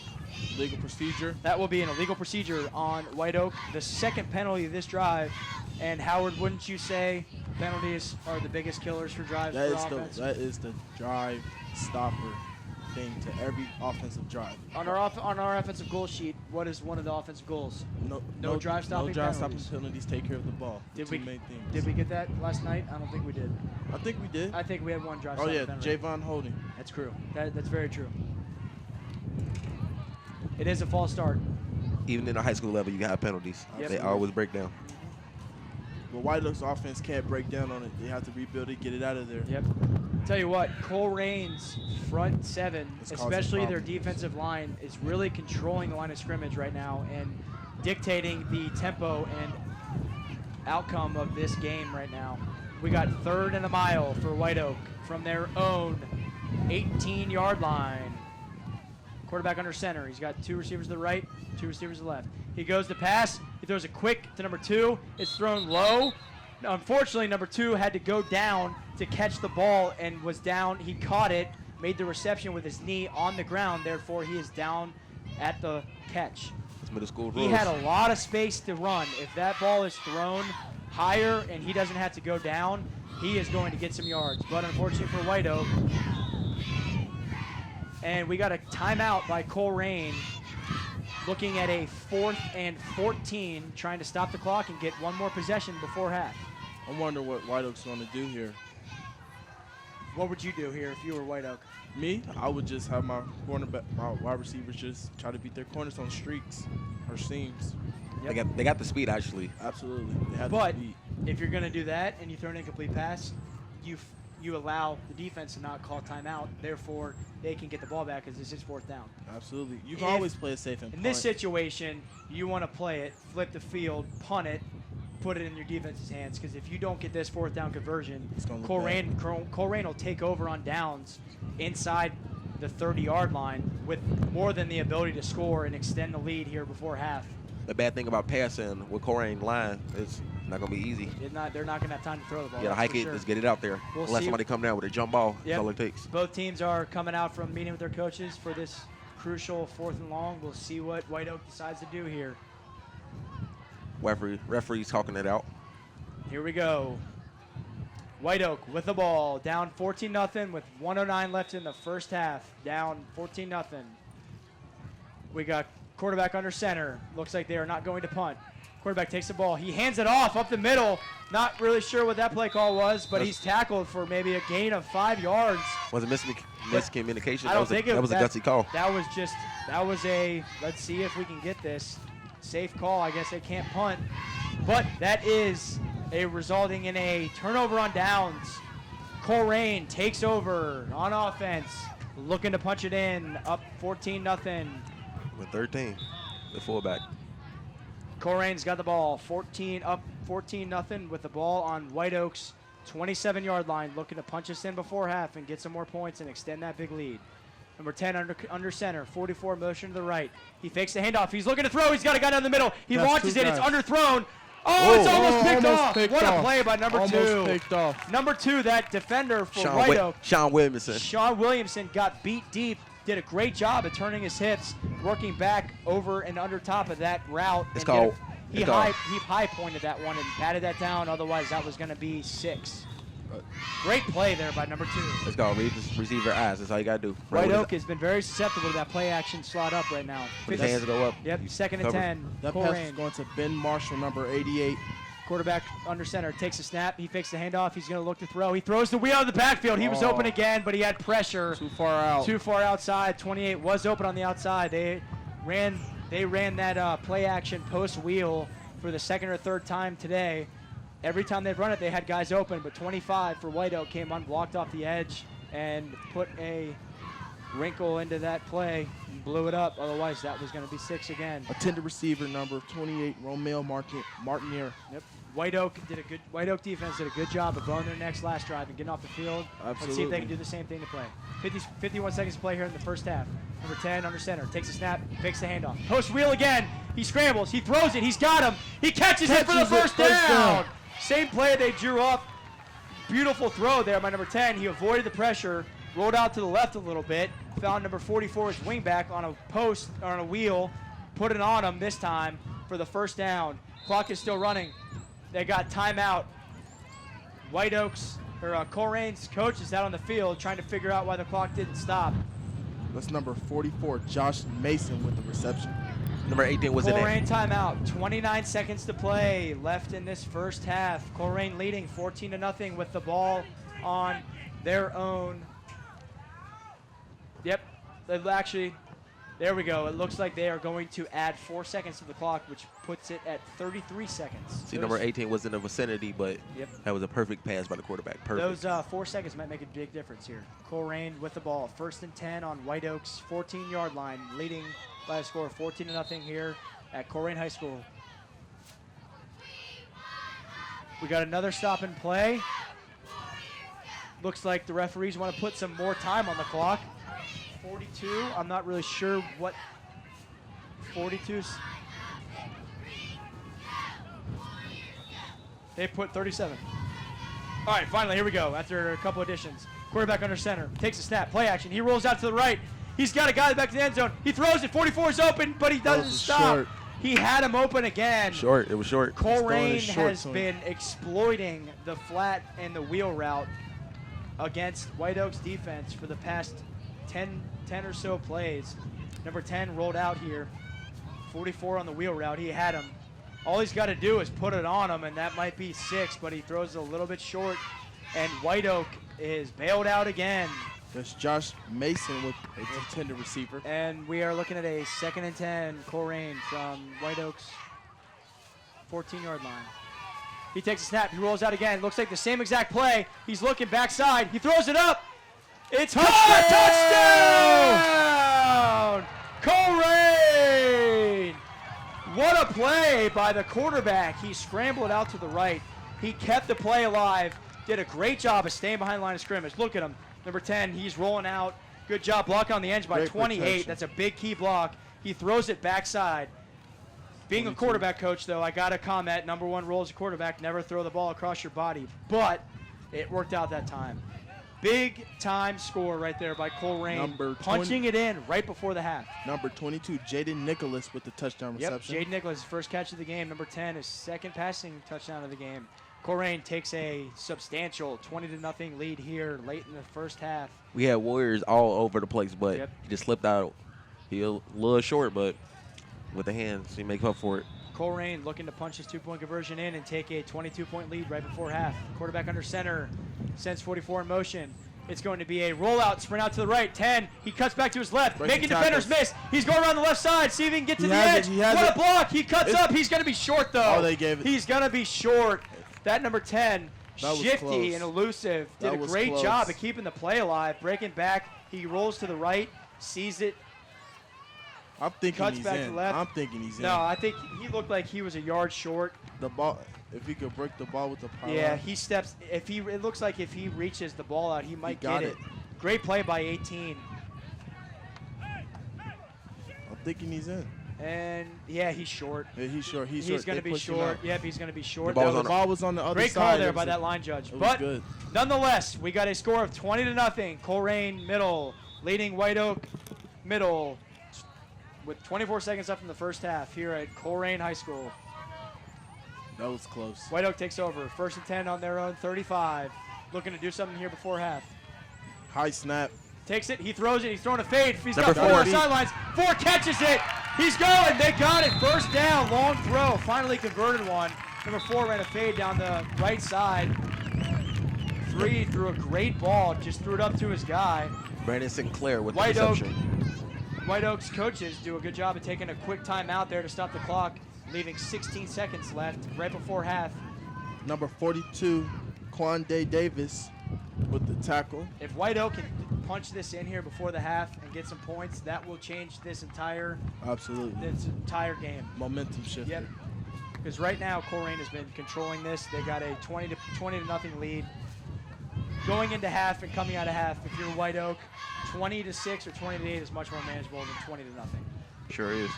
Legal procedure. That will be an illegal procedure on White Oak. The 2nd penalty of this drive. And Howard, wouldn't you say penalties are the biggest killers for drives for offense? That is the drive stopper thing to every offensive drive. On our offensive goal sheet, what is one of the offensive goals? No drive stopping No drive penalties. stopping penalties take care of the ball. Did Two we main things. Did we get that last night? I don't think we did. I think we did. I think we had 1 drive Oh stopping yeah, penalty. Javon Holding. That's true. That's very true. It is a false start. Even in the high school level, you have penalties. Yep. They always break down. But White Oak's offense can't break down on it. They have to rebuild it, get it out of there. Yep. Tell you what, Colerain's front seven, It's causing especially their problems. defensive line, is really controlling the line of scrimmage right now and dictating the tempo and outcome of this game right now. We got 3rd and a mile for White Oak from their own 18-yard line. Quarterback under center. He's got 2 receivers to the right, 2 receivers to the left. He goes to pass. He throws it quick to number 2. It's thrown low. Unfortunately, number 2 had to go down to catch the ball and was down. He caught it, made the reception with his knee on the ground. Therefore, he is down at the catch. It's middle school rules. He had a lot of space to run. If that ball is thrown higher and he doesn't have to go down, he is going to get some yards. But unfortunately for White Oak, and we got a timeout by Colerain, looking at a 4th and 14, trying to stop the clock and get one more possession before half. I wonder what White Oak's going to do here. What would you do here if you were White Oak? Me, I would just have my wide receivers just try to beat their corners on streaks or seams. Yep. They got the speed, actually. Absolutely. They have But the speed. if you're going to do that and you throw an incomplete pass, you allow the defense to not call timeout. Therefore, they can get the ball back because this is 4th down. Absolutely. You can If- always play it safe and In punt. this situation, you want to play it, flip the field, punt it, put it in your defense's hands. Because if you don't get this 4th down conversion, It's gonna look Colerain will take over on downs inside the 30-yard line with more than the ability to score and extend the lead here before half. The bad thing about passing with Colerain line is not going to be easy. They're not going to have time to throw the ball. You got to that's hike for it, sure. just get it out there. We'll Unless see. somebody come down with a jump ball, Yep. that's all it takes. Both teams are coming out from meeting with their coaches for this crucial 4th and long. We'll see what White Oak decides to do here. Referee's talking it out. Here we go. White Oak with the ball, down 14-0 with 1:09 left in the first half. Down 14-0. We got quarterback under center. Looks like they are not going to punt. Quarterback takes the ball. He hands it off up the middle. Not really sure what that play call was, but he's tackled for maybe a gain of 5 yards. Was it miscommunication? I don't think that was a gutsy call. That was a, let's see if we can get this. Safe call. I guess they can't punt. But that is resulting in a turnover on downs. Colerain takes over on offense, looking to punch it in, up 14-0. With 13, the fullback. Colerain's got the ball, 14-0 with the ball on White Oak's 27-yard line, looking to punch us in before half and get some more points and extend that big lead. Number 10 under center, 44 motion to the right. He fakes the handoff. He's looking to throw. He's got a guy down the middle. He That's launches two it. It's guys. underthrown. Oh, it's almost picked almost off. picked What a off. play by number 2. Almost picked off. Number 2, that defender for White Oak. Sean Williamson. Sean Williamson got beat deep, did a great job at turning his hips, working back over and under top of that route. It's and called- he it's called- high pointed that one and patted that down. Otherwise, that was going to be 6. Great play there by number 2. Let's go. Read the receiver eyes. That's all you got to do. White Oak has been very susceptible to that play action slot up right now. His hands go up. Yep, He's 2nd and covered. 10. That pass is Colerain. going to Ben Marshall, number 88. Quarterback under center takes a snap. He fakes the handoff. He's going to look to throw. He throws the wheel out of the backfield. He was open again, but he had pressure. Too far out. Too far outside. 28 was open on the outside. They ran that play action post wheel for the 2nd or 3rd time today. Every time they've run it, they had guys open, but 25 for White Oak came unblocked off the edge and put a wrinkle into that play and blew it up. Otherwise, that was going to be 6 again. Attended receiver, number 28, Romeo Martinier. Yep. White Oak defense did a good job of blowing their necks last drive and getting off the field. Let's see if Absolutely. they can do the same thing to play. 51 seconds to play here in the first half. Number 10 under center takes a snap, fakes the handoff. Post wheel again. He scrambles. He throws it. He's got him. He catches it for the first down. Same play they drew up. Beautiful throw there by number 10. He avoided the pressure, rolled out to the left a little bit, found number 44's wingback on a post or on a wheel, put it on him this time for the first down. Clock is still running. They got timeout. White Oaks or Colerain's coach is out on the field trying to figure out why the clock didn't stop. That's number 44, Josh Mason, with the reception. Number 18 was in it. Colerain timeout. 29 seconds to play left in this first half. Colerain leading 14-0 with the ball on their own. Yep, they've actually There we go. It looks like they are going to add 4 seconds to the clock, which puts it at 33 seconds. See, number 18 was in the vicinity, but Yep. that was a perfect pass by the quarterback. Perfect. Those 4 seconds might make a big difference here. Colerain with the ball. 1st and 10 on White Oak's 14-yard line, leading by a score of 14-0 here at Colerain High School. We got another stop and play. Looks like the referees want to put some more time on the clock. 42. I'm not really sure what 42's. They put 37. All right, finally, here we go. After a couple additions. Quarterback under center. Takes a snap. Play action. He rolls out to the right. He's got a guy back to the end zone. He throws it. 44 is open, but he doesn't stop. Short. He had him open again. Short. It was short. Colerain short has swing. been exploiting the flat and the wheel route against White Oak's defense for the past 10 or so plays. Number 10 rolled out here. 44 on the wheel route. He had him. All he's got to do is put it on him, and that might be 6, but he throws it a little bit short. And White Oak is bailed out again. That's Josh Mason with a intended receiver. And we are looking at a 2nd and 10, Colerain from White Oak's 14-yard line. He takes a snap. He rolls out again. Looks like the same exact play. He's looking backside. He throws it up. It's touchdown! Colerain! What a play by the quarterback. He scrambled out to the right. He kept the play alive. Did a great job of staying behind the line of scrimmage. Look at him. Number 10, he's rolling out. Good job blocking on the edge by Great 28. protection. That's a big key block. He throws it backside. Being 22. a quarterback coach, though, I got to comment, number 1 rule as a quarterback, never throw the ball across your body. But it worked out that time. Big time score right there by Colerain. Number punching it in right before the half. Number 22, Jaden Nicholas with the touchdown reception. Yep, Jaden Nicholas, first catch of the game. Number 10, his 2nd passing touchdown of the game. Colerain takes a substantial 20-0 lead here late in the first half. We had Warriors all over the place, but Yep. he just slipped out. He a little short, but with the hands, he makes up for it. Colerain looking to punch his 2-point conversion in and take a 22-point lead right before half. Quarterback under center, sends 44 in motion. It's going to be a rollout, sprint out to the right. 10, he cuts back to his left, Breaking making defenders tackles. miss. He's going around the left side, see if he can get to He the has edge. it, he has What it. a block, he cuts It's- up. He's going to be short, though. Oh, they gave it. He's going to be short. That number 10, That was shifty close. and elusive, did That a was great close. job of keeping the play alive, breaking back. He rolls to the right, sees it. I'm thinking Cuts he's back to in. left. I'm thinking he's in. No, I think he looked like he was a yard short. The ball, if he could break the ball with the power. Yeah, he steps. It looks like if he reaches the ball out, he might got get it. Great play by 18. I'm thinking he's in. And yeah, he's short. Yeah, he's short. He's He's short. going to They be pushed him short. out. Yep, he's going to be short. The ball was That on The ball was on the other great side. call there It by was that line judge. It was But good. nonetheless, we got a score of 20-0. Colerain middle leading White Oak middle with 24 seconds left in the first half here at Colerain High School. That was close. White Oak takes over. 1st and 10 on their own 35. Looking to do something here before half. High snap. Takes it, he throws it, he's throwing a fade. He's Number got 4 on the 4. sidelines. 4 catches it. He's going. They got it. First down, long throw. Finally converted one. Number 4 ran a fade down the right side. 3 threw a great ball, just threw it up to his guy. Brandon Sinclair with White the Oak. reception. White Oak's coaches do a good job of taking a quick timeout there to stop the clock, leaving 16 seconds left right before half. Number 42, Quande Davis with the tackle. If White Oak can punch this in here before the half and get some points, that will change this entire Absolutely. game. Momentum shift. Yep. Because right now, Colerain has been controlling this. They got a 20-0 lead. Going into half and coming out of half, if you're White Oak, 20-6 or 20-8 is much more manageable than 20-0. Sure is.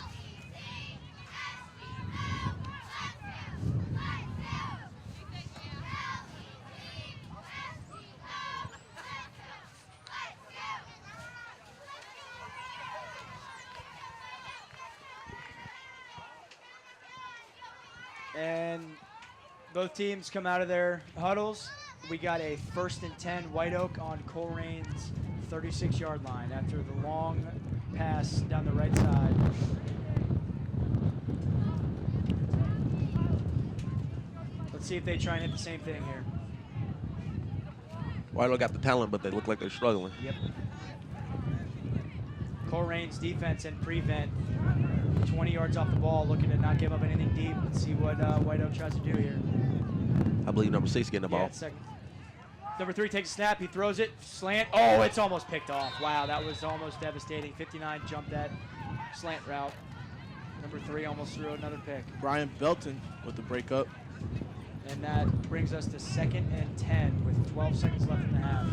And both teams come out of their huddles. We got a 1st and 10 White Oak on Colerain's 36-yard line after the long pass down the right side. Let's see if they try and hit the same thing here. White Oak got the talent, but they look like they're struggling. Yep. Colerain's defense and prevent 20 yards off the ball, looking to not give up anything deep. Let's see what White Oak tries to do here. I believe number 6 getting the ball. Yeah, second. Number 3 takes a snap. He throws it. Slant. Oh, it's almost picked off. Wow, that was almost devastating. 59 jumped that slant route. Number 3 almost threw another pick. Brian Belton with the breakup. And that brings us to 2nd and 10 with 12 seconds left in the half.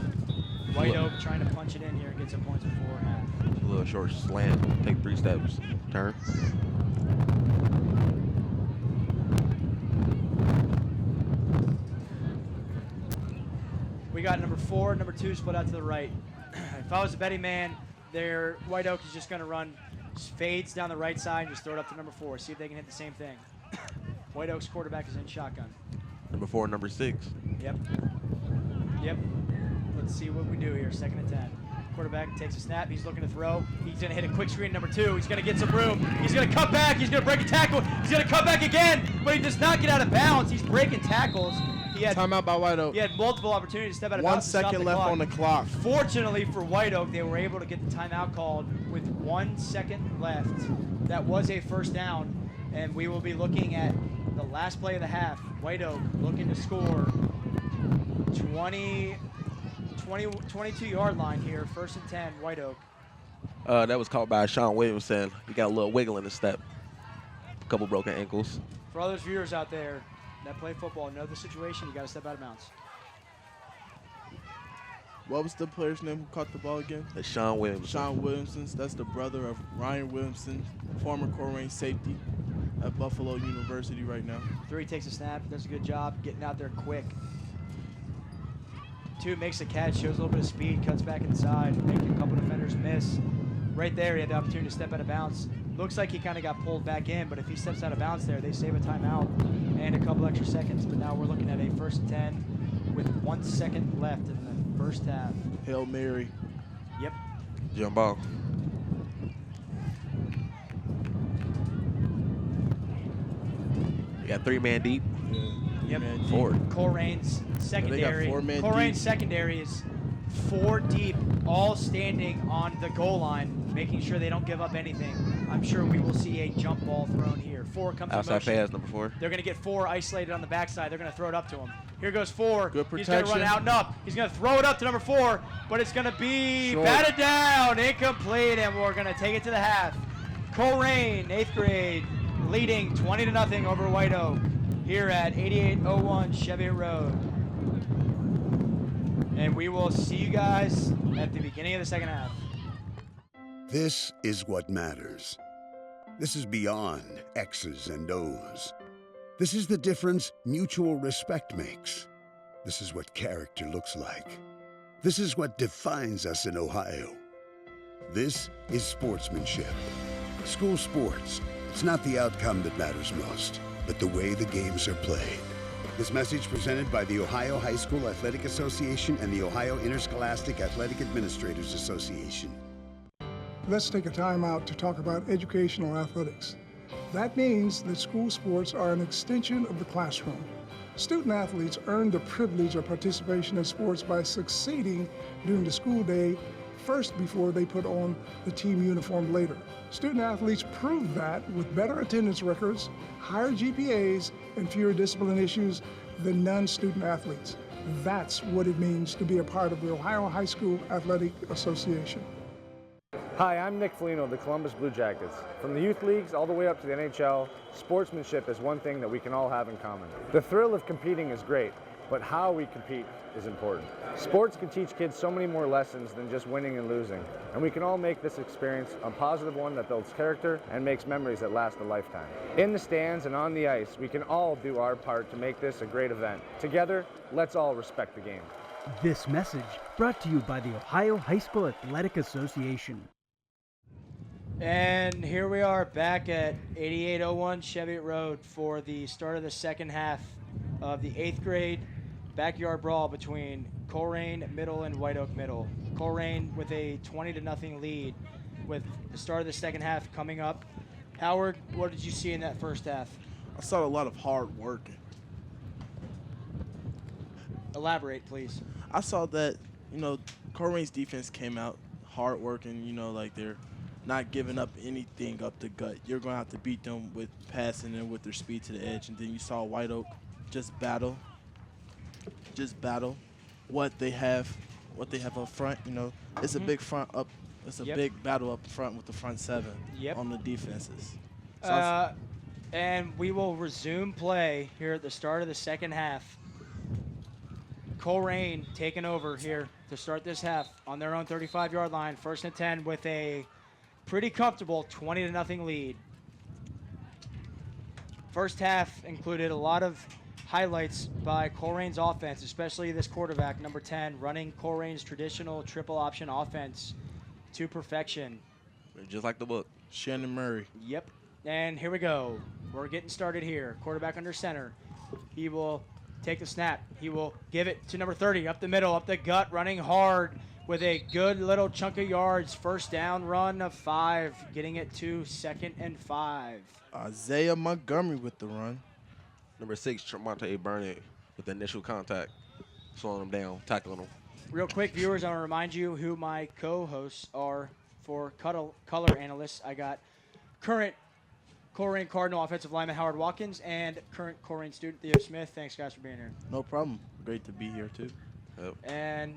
White Oak trying to punch it in here and get some points before half. A little short slant. Take 3 steps. Turn. We got number 4, number 2 split out to the right. If I was a betting man, White Oak is just going to run fades down the right side and just throw it up to number 4. See if they can hit the same thing. White Oak's quarterback is in shotgun. Number 4 and number 6. Yep. Let's see what we do here. 2nd and 10. Quarterback takes a snap. He's looking to throw. He's going to hit a quick screen. Number 2. He's going to get some room. He's going to cut back. He's going to break a tackle. He's going to cut back again, but he does not get out of bounds. He's breaking tackles. He had Timeout by White Oak. He had multiple opportunities to step out of 1 bounds. second left on the clock. Fortunately for White Oak, they were able to get the timeout called with 1 second left. That was a first down, and we will be looking at the last play of the half. White Oak looking to score 22-yard line here. 1st and 10, White Oak. That was caught by Sean Williamson. He got a little wiggle in his step. A couple broken ankles. For all those viewers out there that play football, know the situation. You got to step out of bounds. What was the player's name who caught the ball again? That's Sean Williamson. Sean Williamson. That's the brother of Ryan Williamson, former Colerain safety at Buffalo University right now. 3 takes a snap, does a good job getting out there quick. 2 makes a catch, shows a little bit of speed, cuts back inside, making a couple defenders miss. Right there, he had the opportunity to step out of bounds. Looks like he kind of got pulled back in, but if he steps out of bounds there, they save a timeout and a couple extra seconds. But now we're looking at a 1st and 10 with 1 second left in the first half. Hail Mary. Yep. Jump ball. You got 3-man deep. Yep. Forward. Colerain's secondary. Colerain's secondary is 4 deep, all standing on the goal line, making sure they don't give up anything. I'm sure we will see a jump ball thrown here. 4 comes in Outside motion. pass, number 4. They're going to get 4 isolated on the backside. They're going to throw it up to him. Here goes 4. Good He's going to run protection. out and up. He's going to throw it up to number 4, but it's going to be Short. batted down, incomplete, and we're going to take it to the half. Colerain, 8th grade, leading 20-0 over White Oak here at 8801 Cheviot Road. And we will see you guys at the beginning of the second half. This is what matters. This is beyond X's and O's. This is the difference mutual respect makes. This is what character looks like. This is what defines us in Ohio. This is sportsmanship. School sports, it's not the outcome that matters most, but the way the games are played. This message presented by the Ohio High School Athletic Association and the Ohio Interscholastic Athletic Administrators Association. Let's take a time out to talk about educational athletics. That means that school sports are an extension of the classroom. Student athletes earn the privilege of participation in sports by succeeding during the school day first before they put on the team uniform later. Student athletes prove that with better attendance records, higher GPAs, and fewer discipline issues than non-student athletes. That's what it means to be a part of the Ohio High School Athletic Association. Hi, I'm Nick Foligno of the Columbus Blue Jackets. From the youth leagues all the way up to the NHL, sportsmanship is one thing that we can all have in common. The thrill of competing is great, but how we compete is important. Sports can teach kids so many more lessons than just winning and losing, and we can all make this experience a positive one that builds character and makes memories that last a lifetime. In the stands and on the ice, we can all do our part to make this a great event. Together, let's all respect the game. This message brought to you by the Ohio High School Athletic Association. And here we are back at 8801 Cheviot Road for the start of the second half of the 8th grade backyard brawl between Colerain Middle and White Oak Middle. Colerain with a 20-0 lead with the start of the second half coming up. Howard, what did you see in that first half? I saw a lot of hard work. Elaborate, please. I saw that, Colerain's defense came out hard working, like they're not giving up anything up the gut. You're going to have to beat them with passing and with their speed to the edge. And then you saw White Oak just battle what they have up front. You know, it's a big front up. It's a big battle up front with the front seven on the defenses. So and we will resume play here at the start of the second half. Colerain taking over here to start this half on their own 35-yard line. 1st and 10 with a pretty comfortable 20-0 lead. First half included a lot of highlights by Colerain's offense, especially this quarterback, number 10, running Colerain's traditional triple option offense to perfection. Just like the book. Shannon Murray. Yep. And here we go. We're getting started here. Quarterback under center. He will take the snap. He will give it to number 30, up the middle, up the gut, running hard with a good little chunk of yards. First down run of 5, getting it to 2nd and 5. Isaiah Montgomery with the run. Number 6, Tremonte Burnett with the initial contact. Slowing him down, tackling him. Real quick, viewers, I want to remind you who my co-hosts are for color analysts. I got current Colerain Cardinal offensive lineman Howard Watkins and current Colerain student Theo Smith. Thanks, guys, for being here. No problem. Great to be here, too. Yep. And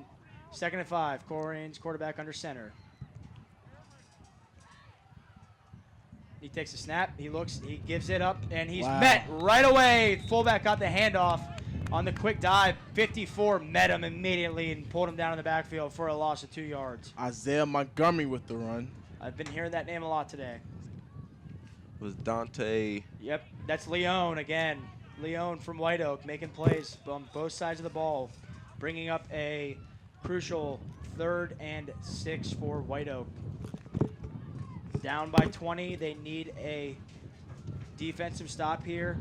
2nd and 5, Colerain's quarterback under center. He takes a snap, he looks, he gives it up, and he's met right away. Fullback got the handoff on the quick dive. 54 met him immediately and pulled him down in the backfield for a loss of 2 yards. Isaiah Montgomery with the run. I've been hearing that name a lot today. Was Dante. Yep, that's Leone again. Leone from White Oak making plays on both sides of the ball, bringing up a crucial 3rd and 6 for White Oak. Down by 20, they need a defensive stop here.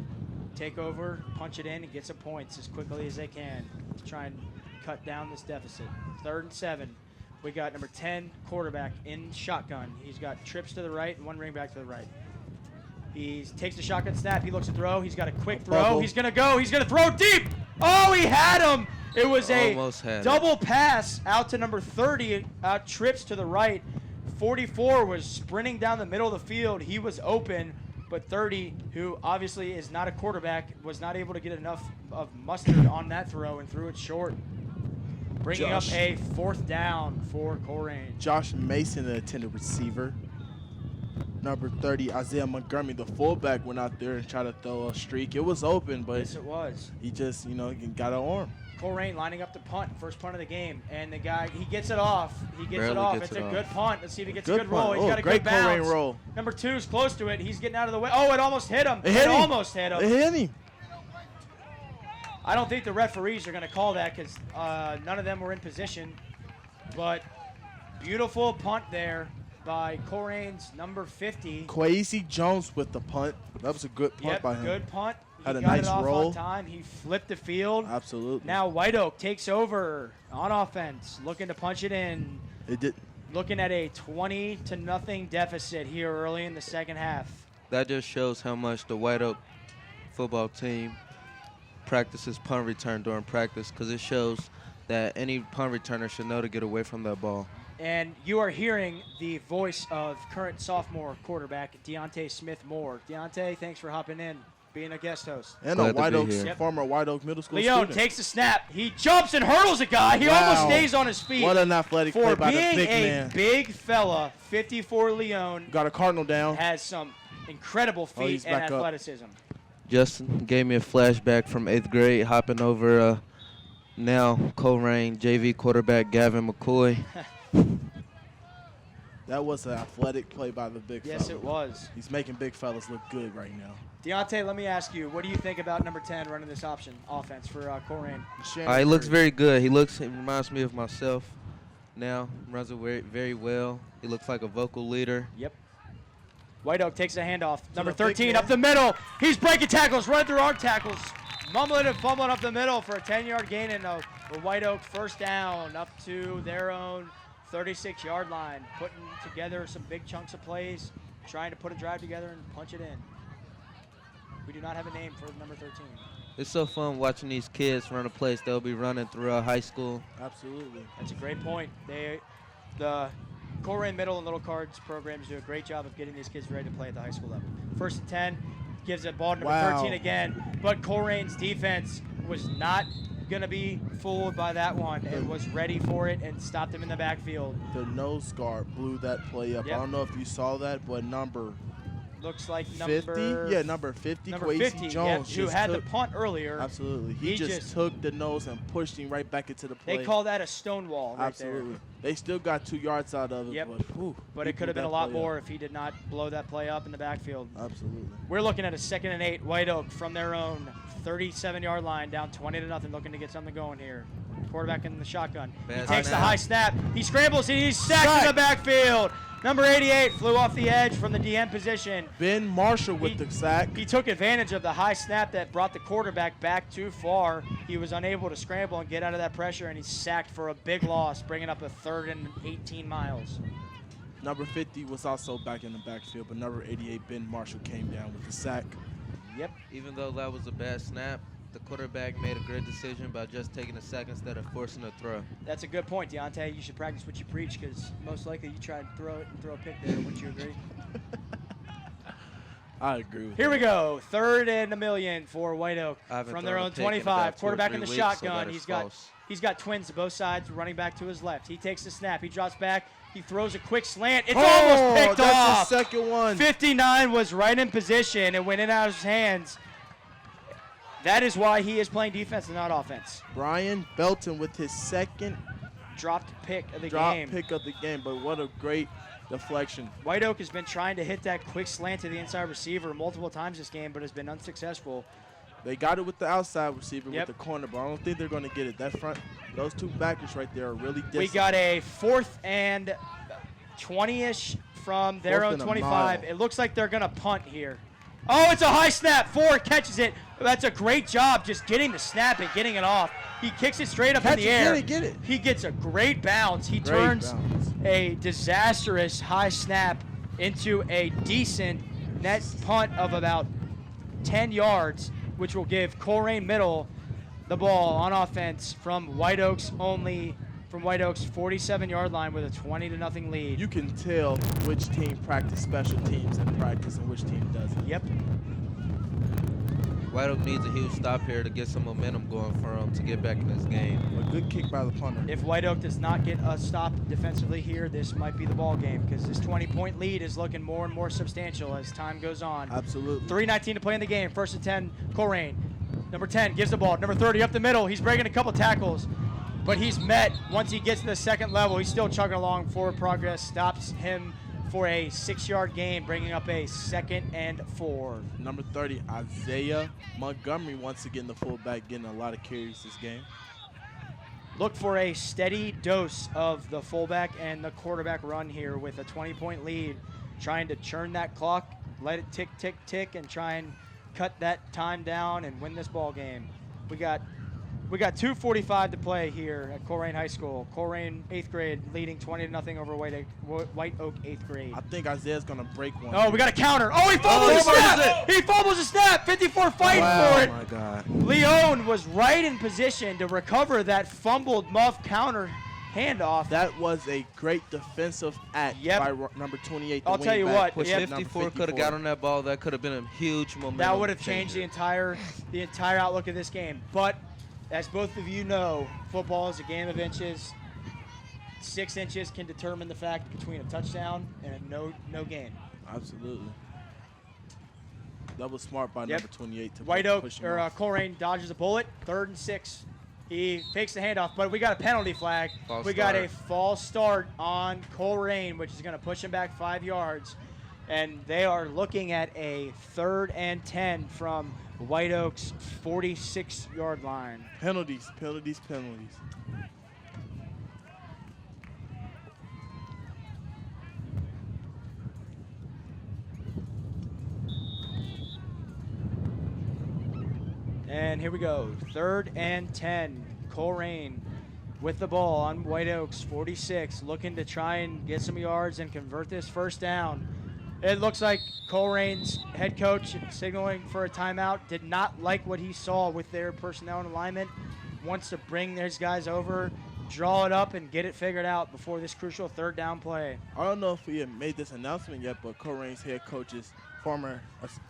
Take over, punch it in, and get some points as quickly as they can to try and cut down this deficit. 3rd and 7. We got number 10 quarterback in shotgun. He's got trips to the right and 1 ring back to the right. He takes the shotgun snap. He looks to throw. He's got a quick throw. He's going to go. He's going to throw deep. Oh, he had him. It was a double pass out to number 30. Trips to the right. 44 was sprinting down the middle of the field. He was open, but 30, who obviously is not a quarterback, was not able to get enough of mustard on that throw and threw it short, bringing up a 4th down for Colerain. Josh Mason, the intended receiver. Number 30, Isaiah Montgomery, the fullback, went out there and tried to throw a streak. It was open, but yes, it was. He just, got an arm. Colerain lining up the punt, first punt of the game, and the guy, he gets it off. It's a good punt. Let's see if he gets a good roll. He's got a good bounce. Colerain roll. Number 2 is close to it. He's getting out of the way. Oh, it almost hit him. It almost hit him. It hit him. I don't think the referees are going to call that because none of them were in position. But beautiful punt there by Colerain's number 50. Kwesi Jones with the punt. That was a good punt by him. Good punt. Had He a got nice it off roll. on time. He flipped the field. Absolutely. Now White Oak takes over on offense, looking to punch it in. It did. Looking at a 20-0 deficit here early in the second half. That just shows how much the White Oak football team practices punt return during practice, because it shows that any punt returner should know to get away from that ball. And you are hearing the voice of current sophomore quarterback Deontay Smith-Moore. Deontay, thanks for hopping in, being a guest host. And a former White Oak Middle School Leone student. takes the snap. He jumps and hurdles a guy. He almost stays on his feet. What an athletic play by the big man. For being a big fella, 54 Leone. Got a Cardinal down. Has some incredible feet and athleticism. Justin gave me a flashback from 8th grade, hopping over now Colerain JV quarterback Gavin McCoy. That was an athletic play by the big fella. Yes, it was. He's making big fellas look good right now. Deontay, let me ask you, what do you think about number 10 running this offense for Colerain? He looks very good. He reminds me of myself now. Runs it very, very well. He looks like a vocal leader. Yep. White Oak takes a handoff. Number 13 up the middle. He's breaking tackles, running through arc tackles. Mumbling and fumbling up the middle for a 10-yard gain and a White Oak first down up to their own 36-yard line. Putting together some big chunks of plays, trying to put a drive together and punch it in. We do not have a name for number 13. It's so fun watching these kids run a place they'll be running throughout high school. Absolutely. That's a great point. The Colerain Middle and Little Cards programs do a great job of getting these kids ready to play at the high school level. 1st and 10, gives it ball to number 13 again, but Colerain's defense was not going to be fooled by that one and was ready for it and stopped him in the backfield. The nose guard blew that play up. Yep. I don't know if you saw that, but number looks like 50, number 50, number Kwesi 50, Jones, who just had the took, punt earlier. Absolutely, he just took the nose and pushed him right back into the play. They call that a stonewall right absolutely. there. They still got 2 yards out of it. Yep. But it could have been a lot more if he did not blow that play up in the backfield. Absolutely. We're looking at a 2nd and 8, White Oak from their own 37-yard line, down 20-0, looking to get something going here. Quarterback in the shotgun. He takes the high snap. He scrambles and he's sacked in the backfield. Number 88 flew off the edge from the DM position. Ben Marshall with the sack. He took advantage of the high snap that brought the quarterback back too far. He was unable to scramble and get out of that pressure, and he's sacked for a big loss, bringing up a 3rd and 18 miles. Number 50 was also back in the backfield, but number 88, Ben Marshall, came down with the sack. Yep. Even though that was a bad snap, the quarterback made a great decision by just taking a sack instead of forcing a throw. That's a good point, Deontay. You should practice what you preach, because most likely you try to throw it and throw a pick there. Wouldn't you agree? I agree with Here we go. 3rd and 1,000,000 for White Oak from their own 25. Quarterback in the shotgun. He's got twins to both sides, running back to his left. He takes the snap. He drops back. He throws a quick slant. It's almost picked off. That's the second one. 59 was right in position. It went in out of his hands. That is why he is playing defense and not offense. Brian Belton with his second dropped pick of the game. But what a great deflection. White Oak has been trying to hit that quick slant to the inside receiver multiple times this game, but has been unsuccessful. They got it with the outside receiver with the corner, but I don't think they're going to get it. That front, those 2 backers right there are really distant. We got a 4th and 20-ish from their own 25. It looks like they're going to punt here. Oh, it's a high snap. Ford catches it. That's a great job just getting the snap and getting it off. He kicks it straight up in the air. Get it. He gets a great bounce. He turns a disastrous high snap into a decent net punt of about 10 yards, which will give Colerain Middle the ball on offense from White Oak's 47-yard line with a 20-0 lead. You can tell which team practice special teams in practice and which team doesn't. Yep. White Oak needs a huge stop here to get some momentum going for them to get back in this game. A good kick by the punter. If White Oak does not get a stop defensively here, this might be the ball game, because this 20-point lead is looking more and more substantial as time goes on. Absolutely. 3:19 to play in the game. 1st and 10, Colerain. Number 10 gives the ball. Number 30 up the middle. He's breaking a couple tackles, but he's met once he gets to the 2nd level. He's still chugging along. Forward progress stops him for a 6-yard gain, bringing up a 2nd and 4. Number 30, Isaiah Montgomery, once again the fullback, getting a lot of carries this game. Look for a steady dose of the fullback and the quarterback run here with a 20-point lead, trying to churn that clock, let it tick, tick, tick, and try and cut that time down and win this ball game. We got 2:45 to play here at Colerain High School. Colerain 8th grade leading 20-0 over White Oak 8th grade. I think Isaiah's going to break one. Oh, we got a counter. Oh, he fumbles a snap. He fumbles a snap. 54 fighting for it. Oh, my God. Leone was right in position to recover that fumbled muff counter handoff. That was a great defensive act by number 28. I'll tell you what. If 54 could have got on that ball, that could have been a huge momentum. That would have changed the entire outlook of this game. But as both of you know, football is a game of inches. 6 inches can determine the fact between a touchdown and a no gain. Absolutely. That was smart by number 28 to White Oak push him or off. Colerain dodges a bullet. 3rd and 6. He fakes the handoff, but we got a penalty flag. Got a false start on Colerain, which is going to push him back 5 yards. And they are looking at a 3rd and 10 from White Oak's 46-yard line. Penalties, penalties, penalties. And here we go. 3rd and 10. Colerain with the ball on White Oak's 46, looking to try and get some yards and convert this 1st down. It looks like Colerain's head coach signaling for a timeout. Did not like what he saw with their personnel and alignment. Wants to bring these guys over draw it up and get it figured out before this crucial third down play. I don't know if we have made this announcement yet, but Colerain's head coach is former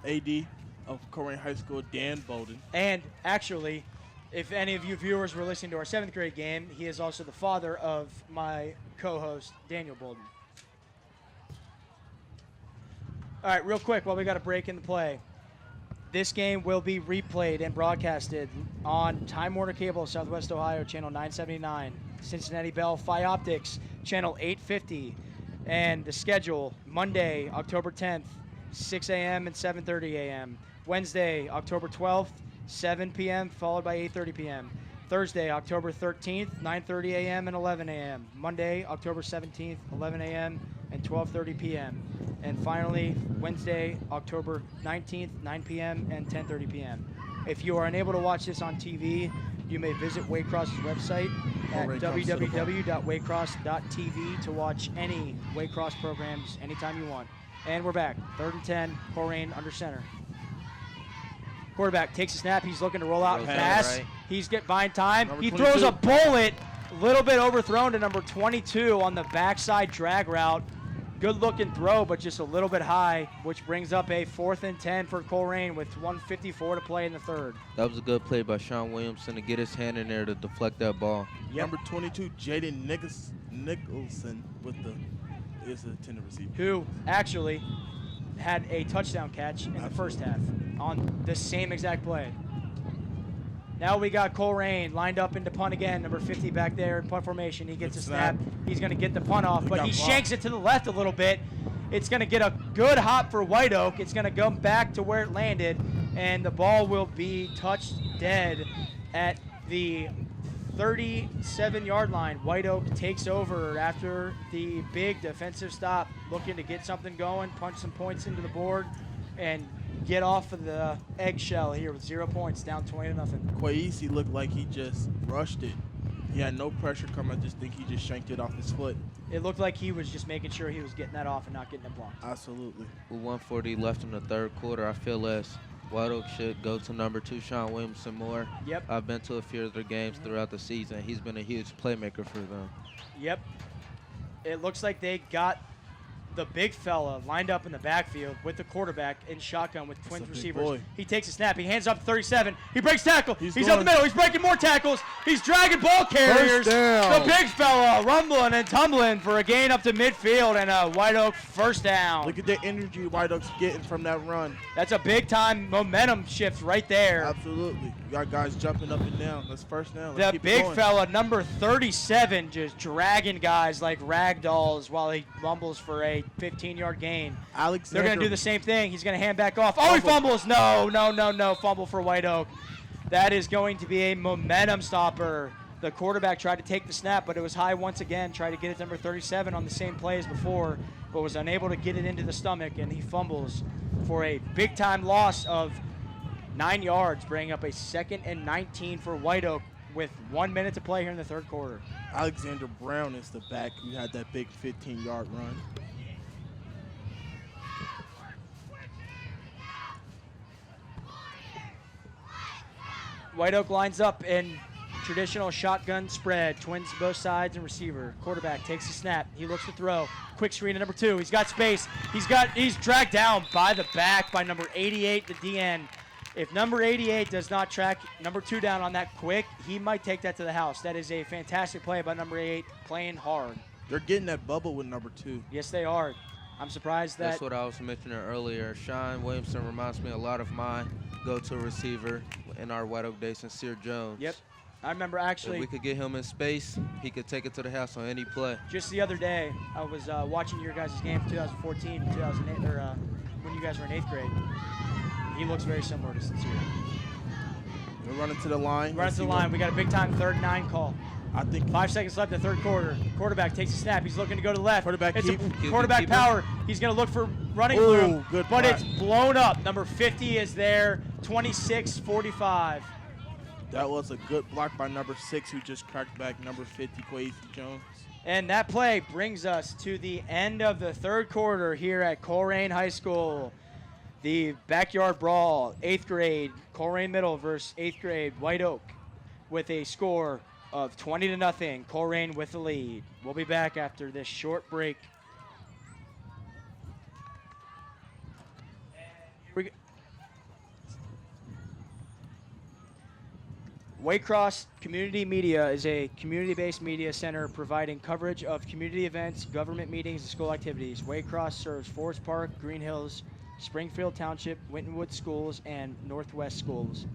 AD of Colerain High School, Dan Bolden. And actually, if any of you viewers were listening to our 7th grade game, he is also the father of my co-host, Daniel Bolden. All right, real quick, while we got a break in the play. This game will be replayed and broadcasted on Time Warner Cable, Southwest Ohio, channel 979. Cincinnati Bell Phi Optics, channel 850. And the schedule, Monday, October 10th, 6 a.m. and 7:30 a.m. Wednesday, October 12th, 7 p.m., followed by 8:30 p.m. Thursday, October 13th, 9:30 a.m. and 11 a.m. Monday, October 17th, 11 a.m. and 12:30 p.m. And finally, Wednesday, October 19th, 9 p.m. and 10:30 p.m. If you are unable to watch this on TV, you may visit Waycross's website at www.waycross.tv to watch any Waycross programs anytime you want. And we're back. 3rd and 10, Colerain under center. Quarterback takes a snap. He's looking to roll out and pass. Right. He's buying time. Number He 22. throws a bullet, a little bit overthrown to number 22 on the backside drag route. Good looking throw, but just a little bit high, which brings up a 4th and 10 for Colerain with 1:54 to play in the third. That was a good play by Sean Williamson to get his hand in there to deflect that ball. Number 22, Jaden Nicholson is the tender receiver. Who actually had a touchdown catch in the first half on the same exact play. Now we got Colerain lined up into punt again. Number 50 back there in punt formation. He gets a snap. He's going to get the punt off, but he shanks it to the left a little bit. It's going to get a good hop for White Oak. It's going to come back to where it landed, and the ball will be touched dead at the 37-yard line. White Oak takes over after the big defensive stop, looking to get something going, punch some points into the board, and get off of the eggshell here with 0 points, down 20-0. Kwesi looked like he just rushed it. He had no pressure coming. I just think he just shanked it off his foot. It looked like he was just making sure he was getting that off and not getting it blocked. Absolutely. With 1:40 left in the third quarter, I feel as White Oak should go to number 2, Sean Williamson, more. Yep. I've been to a few of their games throughout the season. He's been a huge playmaker for them. Yep. It looks like they got the big fella lined up in the backfield with the quarterback in shotgun with twins receivers. boy. He takes a snap. He hands up to 37. He breaks tackle. He's up going. the middle. He's breaking more tackles. He's dragging ball carriers. First down. The big fella rumbling and tumbling for a gain up to midfield and a White Oak first down. Look at the energy White Oak's getting from that run. That's a big time momentum shift right there. Absolutely. You got guys jumping up and down. That's first down. Let's The keep it big going. fella, number 37, just dragging guys like rag dolls while he rumbles for a 15-yard gain. Alexander. They're going to do the same thing. He's going to hand back off. Oh, he fumbles. No. Fumble for White Oak. That is going to be a momentum stopper. The quarterback tried to take the snap, but it was high once again. Tried to get it to number 37 on the same play as before, but was unable to get it into the stomach, and he fumbles for a big-time loss of 9 yards, bringing up a 2nd and 19 for White Oak with 1 minute to play here in the third quarter. Alexander Brown is the back who had that big 15-yard run. White Oak lines up in traditional shotgun spread, twins both sides and receiver. Quarterback takes a snap. He looks to throw. Quick screen to number 2. He's got space. He's dragged down by the back by number 88, the DN. If number 88 does not track number 2 down on that quick, he might take that to the house. That is a fantastic play by number 8, playing hard. They're getting that bubble with number 2. Yes, they are. I'm surprised that. That's what I was mentioning earlier. Sean Williamson reminds me a lot of my go-to receiver in our White Oak days, Sincere Jones. Yep. I remember If actually we could get him in space, he could take it to the house on any play. just the other day, I was watching your guys' game for 2014, 2008, or when you guys were in 8th grade. He looks very similar to Sincere. They're running to the line. Run Let's to the see line. what- We got a big time 3rd and 9 call. I think 5 seconds left in the third quarter. Quarterback takes a snap. He's looking to go to the left. Quarterback it's keep. a quarterback Keep power. He's going to look for running Ooh, room, good but block. it's blown up. Number 50 is there, 26-45. that was a good block by number 6 who just cracked back number 50, Kwesi Jones. And that play brings us to the end of the third quarter here at Colerain High School. The backyard brawl, 8th grade, Colerain Middle versus 8th grade White Oak, with a score of 20-0. Colerain with the lead. We'll be back after this short break. Waycross Community Media is a community-based media center providing coverage of community events, government meetings, and school activities. Waycross serves Forest Park, Green Hills, Springfield Township, Wintonwood Schools, and Northwest Schools.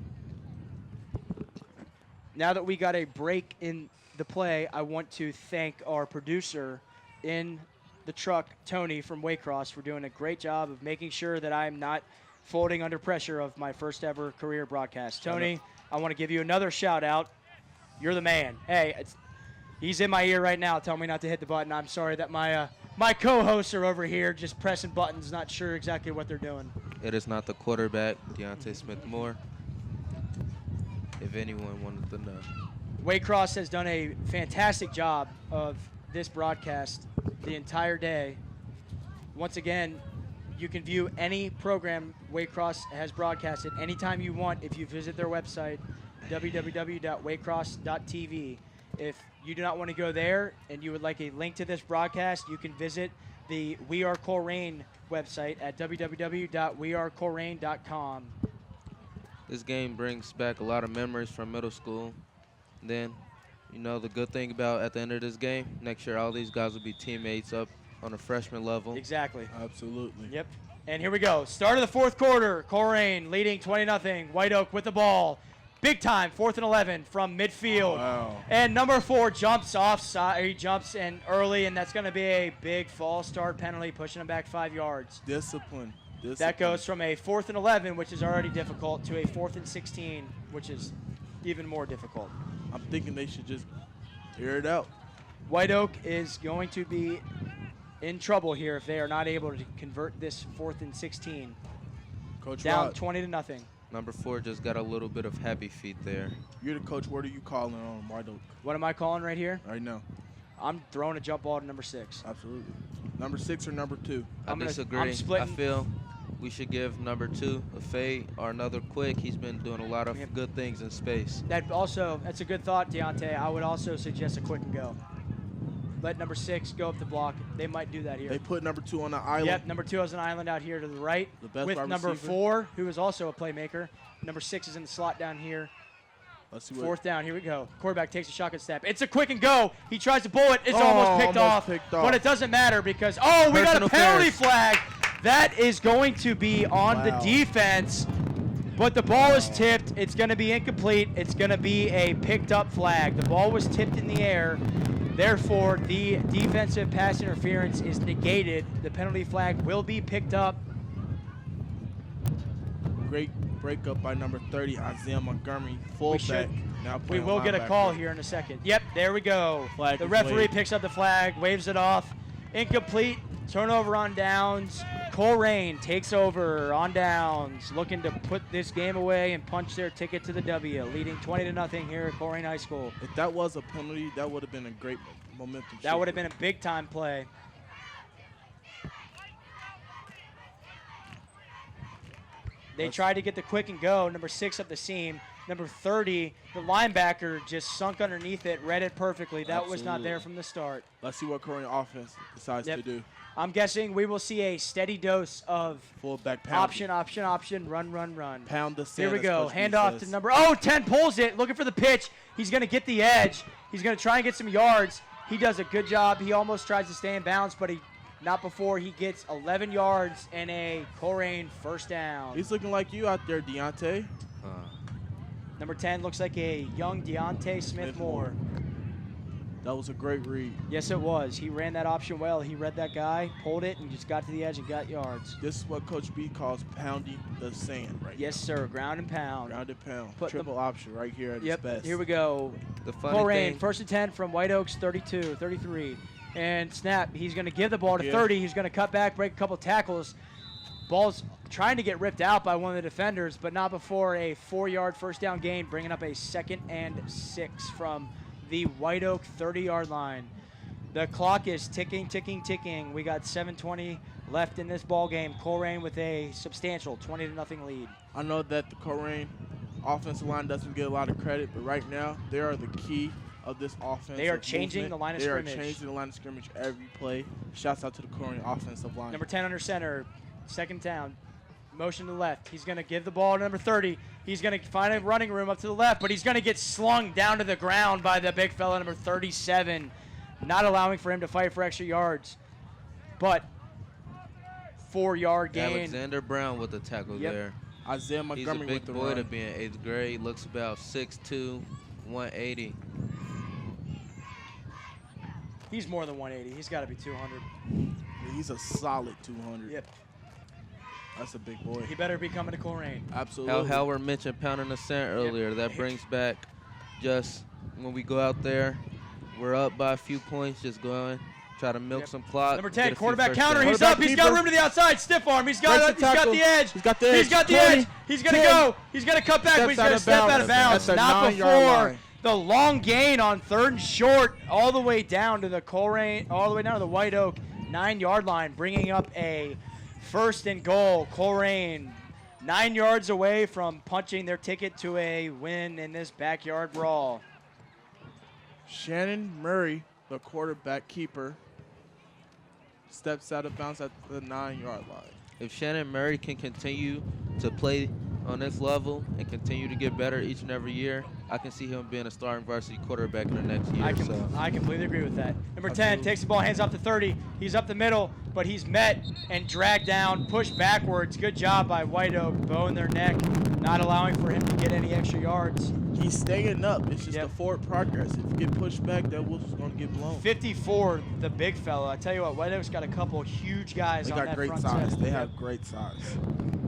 Now that we got a break in the play, I want to thank our producer in the truck, Tony from Waycross, for doing a great job of making sure that I'm not folding under pressure of my first ever career broadcast. Tony, I want to give you another shout out. You're the man. Hey, he's in my ear right now telling me not to hit the button. I'm sorry that my co-hosts are over here just pressing buttons, not sure exactly what they're doing. It is not the quarterback, Deontay Smith-Moore, if anyone wanted to know. Waycross has done a fantastic job of this broadcast the entire day. Once again, you can view any program Waycross has broadcasted anytime you want if you visit their website, www.waycross.tv. If you do not want to go there and you would like a link to this broadcast, you can visit the We Are Colerain website at www.wearecolerain.com. This game brings back a lot of memories from middle school. Then, you know, the good thing about at the end of this game, next year all these guys will be teammates up on a freshman level. Exactly. Absolutely. Yep. And here we go. Start of the fourth quarter. Colerain leading 20-0. White Oak with the ball. Big time, 4th and 11 from midfield. Wow. And number 4 jumps offside. He jumps in early, and that's going to be a big false start penalty, pushing him back 5 yards. Discipline. That goes from a 4th and 11, which is already difficult, to a 4th and 16, which is even more difficult. I'm thinking they should just air it out. White Oak is going to be in trouble here if they are not able to convert this 4th and 16. Coach Down Rod, 20-0. Number 4 just got a little bit of happy feet there. you're the coach. What are you calling on White Oak What am I calling right here? right now? I'm throwing a jump ball to number 6. Absolutely. Number 6 or number 2? I disagree. I feel we should give number 2 a fade or another quick. He's been doing a lot of good things in space. That's a good thought, Deontay. I would also suggest a quick and go. Let number 6 go up the block. They might do that here. They put number 2 on the island. Yep, number 2 has an island out here to the right. The best with wide number receiver. 4, who is also a playmaker. Number 6 is in the slot down here. Let's see 4th down. Here we go. Quarterback takes a shotgun snap. It's a quick and go. He tries to pull it. It's almost picked off. But it doesn't matter because, we got a penalty flag. That is going to be on the defense. But the ball is tipped. It's going to be incomplete. It's going to be a picked up flag. The ball was tipped in the air. Therefore, the defensive pass interference is negated. The penalty flag will be picked up. Great breakup by number 30, Isaiah Montgomery, fullback. We will get a call here in a second. Yep, there we go. Flag The is referee waved. picks up the flag, waves it off. Incomplete. Turnover on downs. Colerain takes over on downs, looking to put this game away and punch their ticket to the W, leading 20-0 here at Colerain High School. If that was a penalty, that would have been a great momentum. That would have been a big-time play. They tried to get the quick and go. Number 6 up the seam. Number 30, the linebacker, just sunk underneath it, read it perfectly. That was not there from the start. Let's see what Colerain offense decides to do. I'm guessing we will see a steady dose of fullback pound. Option, run. Pound the sand. Here we go. Hand off to number 10 pulls it, looking for the pitch. He's going to get the edge. He's going to try and get some yards. He does a good job. He almost tries to stay in bounds, but not before he gets 11 yards and a Colerain first down. He's looking like you out there, Deontay. Number 10 looks like a young Deontay Smith-Moore. That was a great read. Yes, it was. He ran that option well. He read that guy, pulled it, and just got to the edge and got yards. This is what Coach B calls pounding the sand right Yes, sir. Ground and pound. Ground and pound. Put Triple option right here at its best. Here we go. The funny Colerain, thing, 1st and 10 from White Oaks, 33. And snap. He's going to give the ball to 30. He's going to cut back, break a couple tackles. Ball's trying to get ripped out by one of the defenders, but not before a 4-yard first down gain, bringing up a 2nd and 6 from the White Oak 30-yard line. The clock is ticking. We got 7:20 left in this ball game. Colerain with a substantial 20-0 lead. I know that the Colerain offensive line doesn't get a lot of credit, but right now they are the key of this offense. They are changing the line of scrimmage. They are changing the line of scrimmage every play. Shouts out to the Colerain offensive line. Number 10 under center, second down. Motion to the left. He's going to give the ball to number 30. He's going to find a running room up to the left, but he's going to get slung down to the ground by the big fella, number 37, not allowing for him to fight for extra yards. But 4-yard gain. Alexander Brown with the tackle there. Isaiah Montgomery He's a with the big boy run. to be in 8th grade. Looks about 6'2", 180. He's more than 180. He's got to be 200. He's a solid 200. Yep. That's a big boy. He better be coming to Colerain. Absolutely. How Howard mentioned pounding the center earlier. That brings back just when we go out there, we're up by a few points, just going, try to milk some clock. Number get 10, a few quarterback first counter. downs. He's up. He's got room to the outside. Stiff arm. He's got the edge. He's got the edge. He's got the 20, edge. He's going to go. He's going to cut back, but he's going to step out of bounds. That's a Not 9-yard before line. the long gain on 3rd and short, all the way down to the Colerain, all the way down to the White Oak 9-yard line, bringing up a 1st and goal. Colerain 9 yards away from punching their ticket to a win in this backyard brawl. Shannon Murray, the quarterback keeper, steps out of bounds at the 9-yard line. If Shannon Murray can continue to play on this level and continue to get better each and every year, I can see him being a starting varsity quarterback in the next year. I completely agree with that. Number 10 takes the ball, hands off to 30. He's up the middle, but he's met and dragged down, pushed backwards. Good job by White Oak, bowing their neck, not allowing for him to get any extra yards. He's staying up. It's just a forward progress. If you get pushed back, that whistle is going to get blown. 54, the big fella. I tell you what, White Oak's got a couple huge guys on that front They got great side. size. They have great size.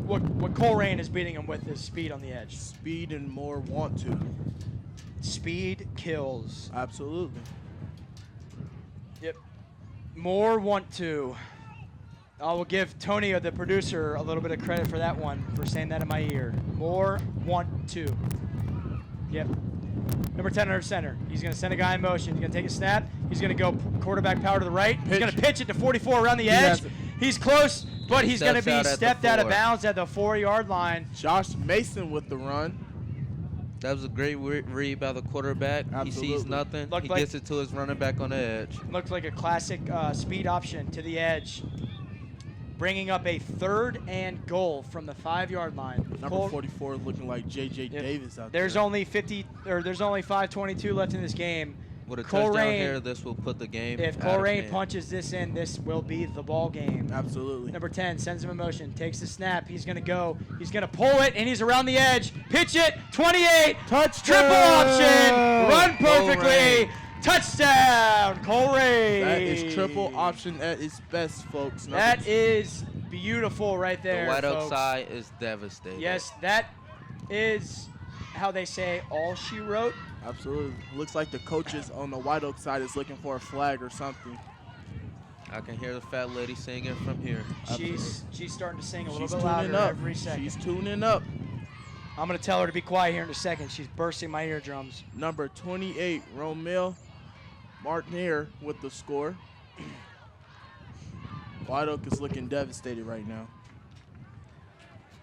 What Colerain is beating him with is speed on the edge. Speed and more want to. Speed kills. Absolutely. Yep. More want to. I will give Tony, the producer, a little bit of credit for that one, for saying that in my ear. More want to. Yep. Number 10 under center. He's going to send a guy in motion. He's going to take a snap. He's going to go quarterback power to the right. He's going to pitch it to 44 around the edge. He's close, but he's going to be stepped out of bounds at the 4-yard line. Josh Mason with the run. That was a great read by the quarterback. Absolutely. He sees nothing. He gets it to his running back on the edge. Looked like a classic speed option to the edge. Bringing up a 3rd and goal from the 5-yard line. Number 44 looking like J.J. Davis out there. There's only 5:22 left in this game. With a touchdown here, this will put the game. If Colerain punches this in, this will be the ball game. Absolutely. Number 10 sends him in motion, takes the snap. He's going to go. He's going to pull it, and he's around the edge. Pitch it. 28. Touchdown. Triple option. Run perfectly. Touchdown, Colerain. That is triple option at its best, folks. That is beautiful right there, The White Oak folks. side is devastated. Yes, that is how they say all she wrote. Absolutely. Looks like the coaches on the White Oak side is looking for a flag or something. I can hear the fat lady singing from here. She's starting to sing a little She's bit tuning louder up. every second. She's tuning up. I'm going to tell her to be quiet here in a second. She's bursting my eardrums. Number 28, Romeo Martinier with the score. White Oak is looking devastated right now.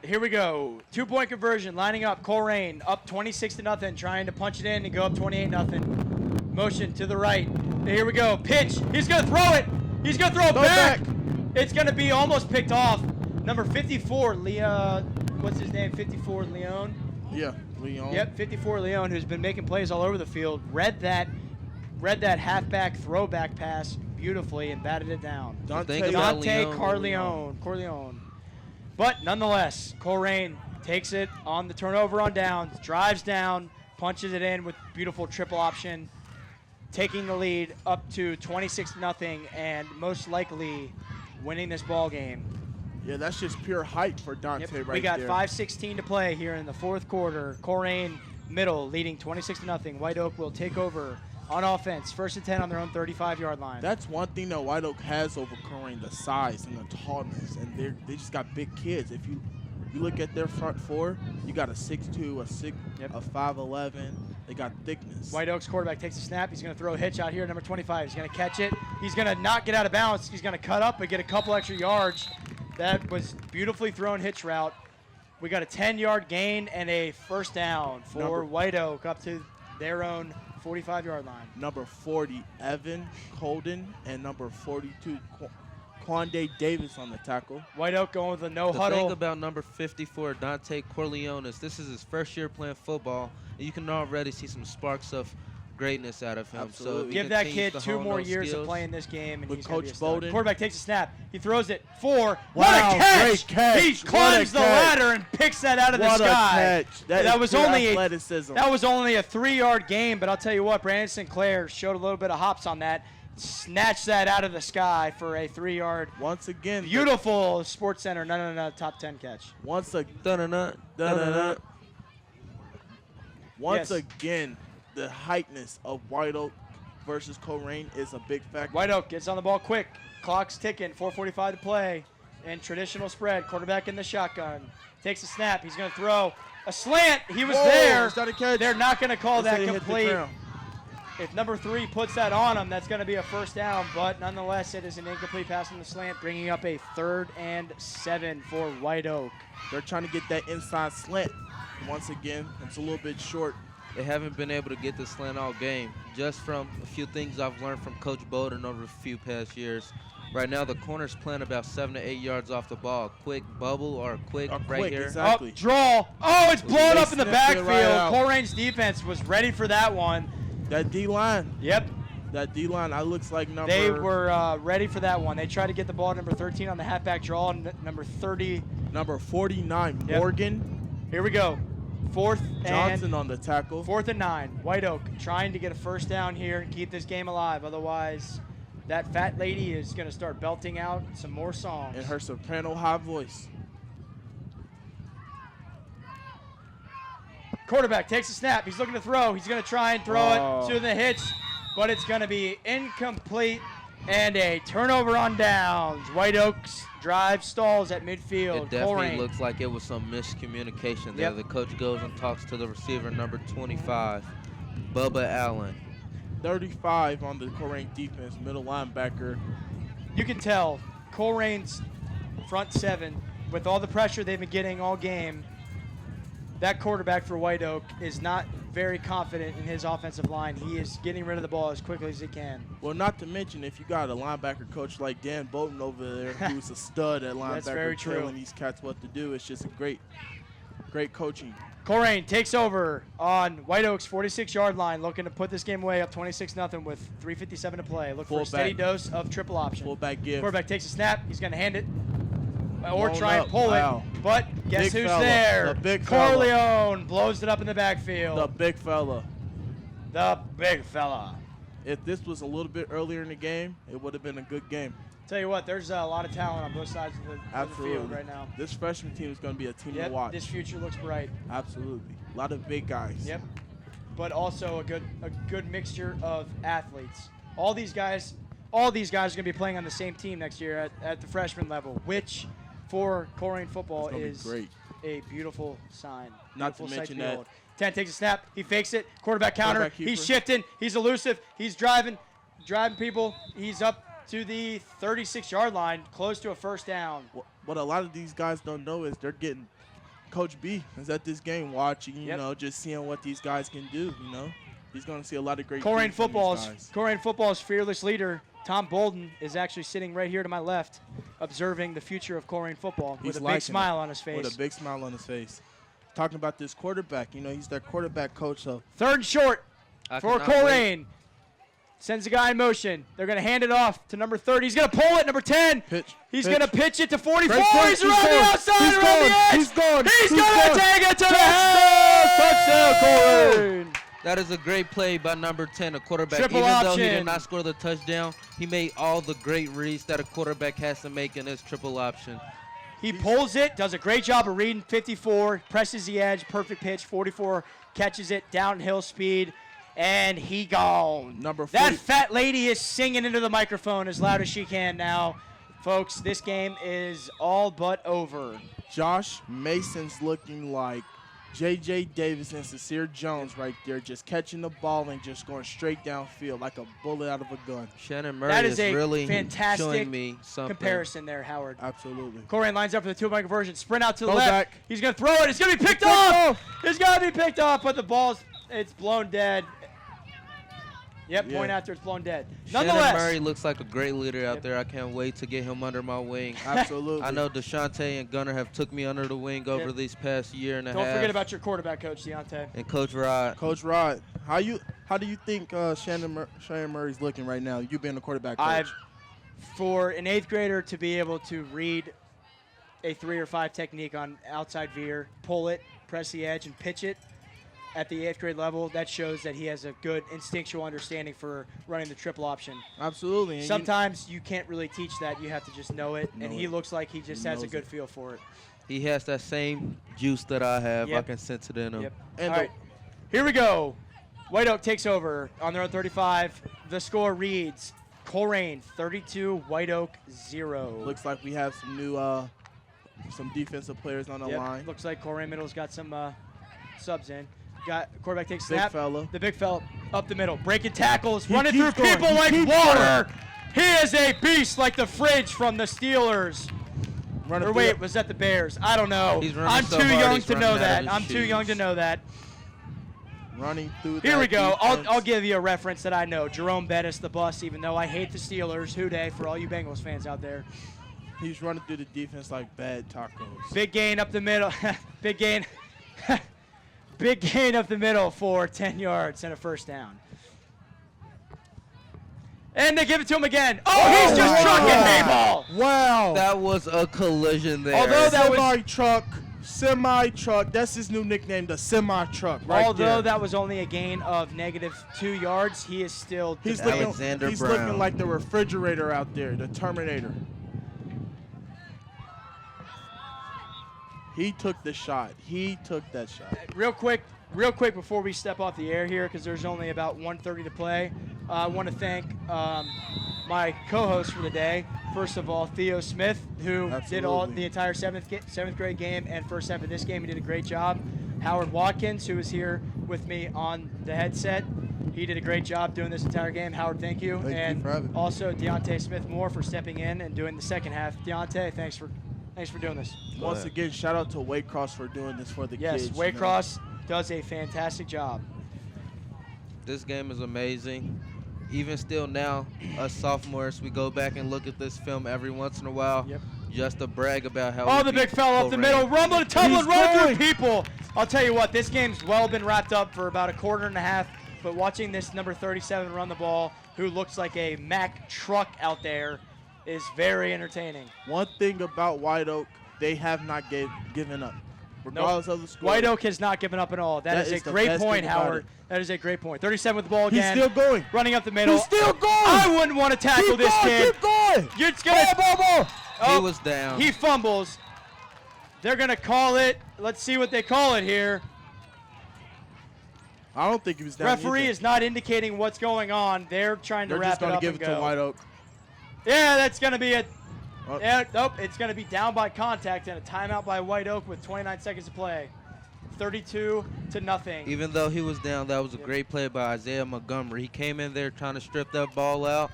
Here we go. 2-point conversion, lining up. Colerain up 26-0, trying to punch it in and go up 28-0. Motion to the right. Here we go. Pitch. He's going to throw it. He's going to throw it back. It's going to be almost picked off. Number 54, what's his name? 54, Leon? Yeah, Leon. Yep, 54, Leon, who's been making plays all over the field. Read that halfback throwback pass beautifully and batted it down. Dante Corleone. But nonetheless, Colerain takes it on the turnover on downs, drives down, punches it in with beautiful triple option, taking the lead up to 26-0 and most likely winning this ball game. Yeah, that's just pure height for Dante right there. We got 5:16 to play here in the 4th quarter. Colerain middle leading 26-0. White Oak will take over on offense, 1st and 10 on their own 35-yard line. That's one thing that White Oak has over Colerain, the size and the tallness, and they just got big kids. If you look at their front four, you got a 6'2", a 5'11". They got thickness. White Oak's quarterback takes a snap. He's going to throw a hitch out here, number 25. He's going to catch it. He's going to not get out of bounds. He's going to cut up and get a couple extra yards. That was beautifully thrown hitch route. We got a 10-yard gain and a 1st down for White Oak up to their own 45-yard line. Number 40, Evan Colden, and number 42, Quande Davis on the tackle. White Oak going with a no The huddle. thing about number 54, Dante Corleone, is this is his first year playing football, and you can already see some sparks of greatness out of him. Absolutely. So if he Give that continues kid to 2 hone more those years of skills- playing this game, and With he's gonna be Coach a stud. Bowden. Quarterback takes a snap. He throws it 4. Wow, What a catch! great catch. He What a climbs the catch. ladder and picks that out of What the a sky. catch. That is was pure only athleticism. That was only a 3-yard gain, but I'll tell you what, Brandon Sinclair showed a little bit of hops on that. Snatched that out of the sky for a 3-yard. Once again, Beautiful Sports Center, no, top 10 catch. Once Dun-dun-dun, dun-dun-dun. Once Yes. again, the heightness of White Oak versus Colerain is a big factor. White Oak gets on the ball quick. Clock's ticking, 4:45 to play. And traditional spread, quarterback in the shotgun. Takes a snap, he's going to throw. A slant, he was Whoa, there. is that a catch? They're not going to call They said that he hit the complete. ground. If number 3 puts that on him, that's going to be a first down. But nonetheless, it is an incomplete pass on the slant, bringing up a 3rd and 7 for White Oak. They're trying to get that inside slant. Once again, it's a little bit short. They haven't been able to get the slant all game. Just from a few things I've learned from Coach Bowden over a few past years. Right now, the corner's playing about 7 to 8 yards off the ball. Quick bubble or quick right here. Exactly. Up, draw. Oh, it's blown up in the sniffed it backfield. right out. Colerain's defense was ready for that one. That D-line. Yep. That D-line, that looks like number... They were ready for that one. They tried to get the ball at number 13 on the halfback draw, and number 30. Number 49, Yep. Morgan. Here we go. 4th Johnson and on the tackle. 4th and 9. White Oak trying to get a first down here and keep this game alive. Otherwise, that fat lady is going to start belting out some more songs. In her soprano high voice. Quarterback takes a snap. He's looking to throw. He's going to try and throw Oh. it to the hitch, but it's going to be incomplete and a turnover on downs. White Oak's drive stalls at midfield. It definitely Colerain. looks like it was some miscommunication there. Yep. The coach goes and talks to the receiver, number 25, Bubba Allen. 35 on the Colerain defense, middle linebacker. You can tell Colerain's front 7, with all the pressure they've been getting all game, that quarterback for White Oak is not very confident in his offensive line. He is getting rid of the ball as quickly as he can. Well, not to mention, if you got a linebacker coach like Dan Bolton over there, who's a stud at That's very linebacker, true. telling these cats what to do, it's just a great coaching. Colerain takes over on White Oak's 46-yard line, looking to put this game away up 26-0 with 3:57 to play. Look for a steady dose of triple option. Fullback give. Quarterback takes a snap. He's going to hand it or Blown try and up. pull Wow. it. But guess Big who's fella. there? The big fella. Corleone blows it up in the backfield. The big fella. The big fella. If this was a little bit earlier in the game, it would have been a good game. Tell you what, there's a lot of talent on both sides of the Absolutely. field right now. This freshman team is going to be a team to Yep, watch. this future looks bright. Absolutely. A lot of big guys. Yep. But also a good mixture of athletes. All these guys are going to be playing on the same team next year at the freshman level, which for Colerain football It's gonna be is great. a beautiful sign. Not to Beautiful sight mention to that- behold. 10 takes a snap. He fakes it. Quarterback counter. Quarterback keeper. He's shifting. He's elusive. He's driving people. He's up to the 36-yard line, close to a first down. What a lot of these guys don't know is they're getting Coach B is at this game watching, you Yep. know, just seeing what these guys can do, you know. He's going to see a lot of great Colerain things from these guys. football's fearless leader, Tom Bolden, is actually sitting right here to my left, observing the future of Colerain football with He's a big liking smile it. on his face. With a big smile on his face. Talking about this quarterback, you know, he's their quarterback coach, so 3rd and short I for cannot wait. Colerain. Sends the guy in motion. They're going to hand it off to number 30. He's going to pull it, number 10. pitch. He's pitch. going to pitch it to 44. Great pitch. He's around the going. outside, He's around going. the edge. He's going. He's He's going to going. take it to the Touchdown. head. Touchdown, Colerain. That is a great play by number 10, a quarterback. Triple Even though he option. did not score the touchdown, he made all the great reads that a quarterback has to make in his triple option. He pulls it, does a great job of reading 54, presses the edge, perfect pitch, 44, catches it, downhill speed, and he gone. Number That 40 fat lady is singing into the microphone as loud as she can now. Folks, this game is all but over. Josh Mason's looking like J.J. Davis and Sincere Jones right there, just catching the ball and just going straight downfield like a bullet out of a gun. Shannon Murray That is a really fantastic showing me something. comparison there, Howard. Absolutely. Colerain lines up for the two-point conversion. Sprint out to the Go left. back. He's going to throw it. It's going to be picked off. It's got to be picked off, but the ball's it's blown dead. Yep, Yeah. point after it's blown dead. Shannon Nonetheless, Murray looks like a great leader out there. I can't wait to get him under my wing. Absolutely. I know Deshaunte and Gunner have took me under the wing over these past year and a half. don't forget about your quarterback coach, Deontay. And Coach Rod. Coach Rod, how do you think Shannon Murray's looking right now? You being the quarterback coach. For an 8th grader to be able to read a 3 or 5 technique on outside veer, pull it, press the edge, and pitch it at the 8th grade level, that shows that he has a good instinctual understanding for running the triple option. Absolutely. And Sometimes you can't really teach that. You have to just know it, and he looks like he just has a good feel for it. He has that same juice that I have. Yep. I can sense it in him. Yep. And All right, here we go. White Oak takes over on their own 35. The score reads Colerain 32, White Oak 0. looks like we have some new some defensive players on the line. Looks like Colerain Middle's got some subs in. Got quarterback takes Big snap. fella. The big fella up the middle, breaking tackles, He running through keeps going. people He like keeps water. He is a beast like the fridge from the Steelers. Running Or through wait, it. was that the Bears? I don't know. He's running I'm so too hard, young he's to know running out of that. his I'm too young to shoes. know that. Running through Here that we go. defense. I'll give you a reference that I know. Jerome Bettis, the bus, even though I hate the Steelers. Who dey for all you Bengals fans out there. He's running through the defense like bad tacos. Big gain up the middle. Big gain. Big gain up the middle for 10 yards and a first down. And they give it to him again. Oh, he's just trucking people. Wow. That was a collision there. Although that was semi-truck. That's his new nickname, the semi-truck. Right Although there. that was only a gain of -2 yards, he is still. He's Alexander Brown. looking like the refrigerator out there, the Terminator. He took the shot. He took that shot. Real quick before we step off the air here, because there's only about 1:30 to play. I want to thank my co-host for the day. First of all, Theo Smith, who did the entire seventh grade game and first half of this game. He did a great job. Howard Watkins, who was here with me on the headset, he did a great job doing this entire game. Howard, thank you. Thank you for having me. Also Deontay Smith Moore for stepping in and doing the second half. Deontay, thanks for doing this. Once again, shout out to Waycross for doing this for the kids. Yes, Waycross does a fantastic job. This game is amazing. Even still now, us sophomores, we go back and look at this film every once in a while just to brag about how Oh, the big fella up the middle, rumbling, tumbling, running through people. I'll tell you what, this game's well been wrapped up for about a quarter and a half, but watching this number 37 run the ball, who looks like a Mack truck out there, is very entertaining. One thing about White Oak, they have not given up. Regardless of the score. White Oak has not given up at all. That is a the great best point, thing about Howard. it. That is a great point. 37 with the ball again. He's still going. Running up the middle. He's still going. I wouldn't want to tackle this kid. Keep going. You're gonna, Ball. He was down. He fumbles. They're going to call it. Let's see what they call it here. I don't think he was down. Referee either. is not indicating what's going on. They're trying to They're wrap just it going to up give and it go. to White Oak. Yeah, that's going to be it. Oh. Yeah, nope, it's going to be down by contact and a timeout by White Oak with 29 seconds to play. 32-0. Even though he was down, that was a great play by Isaiah Montgomery. He came in there trying to strip that ball out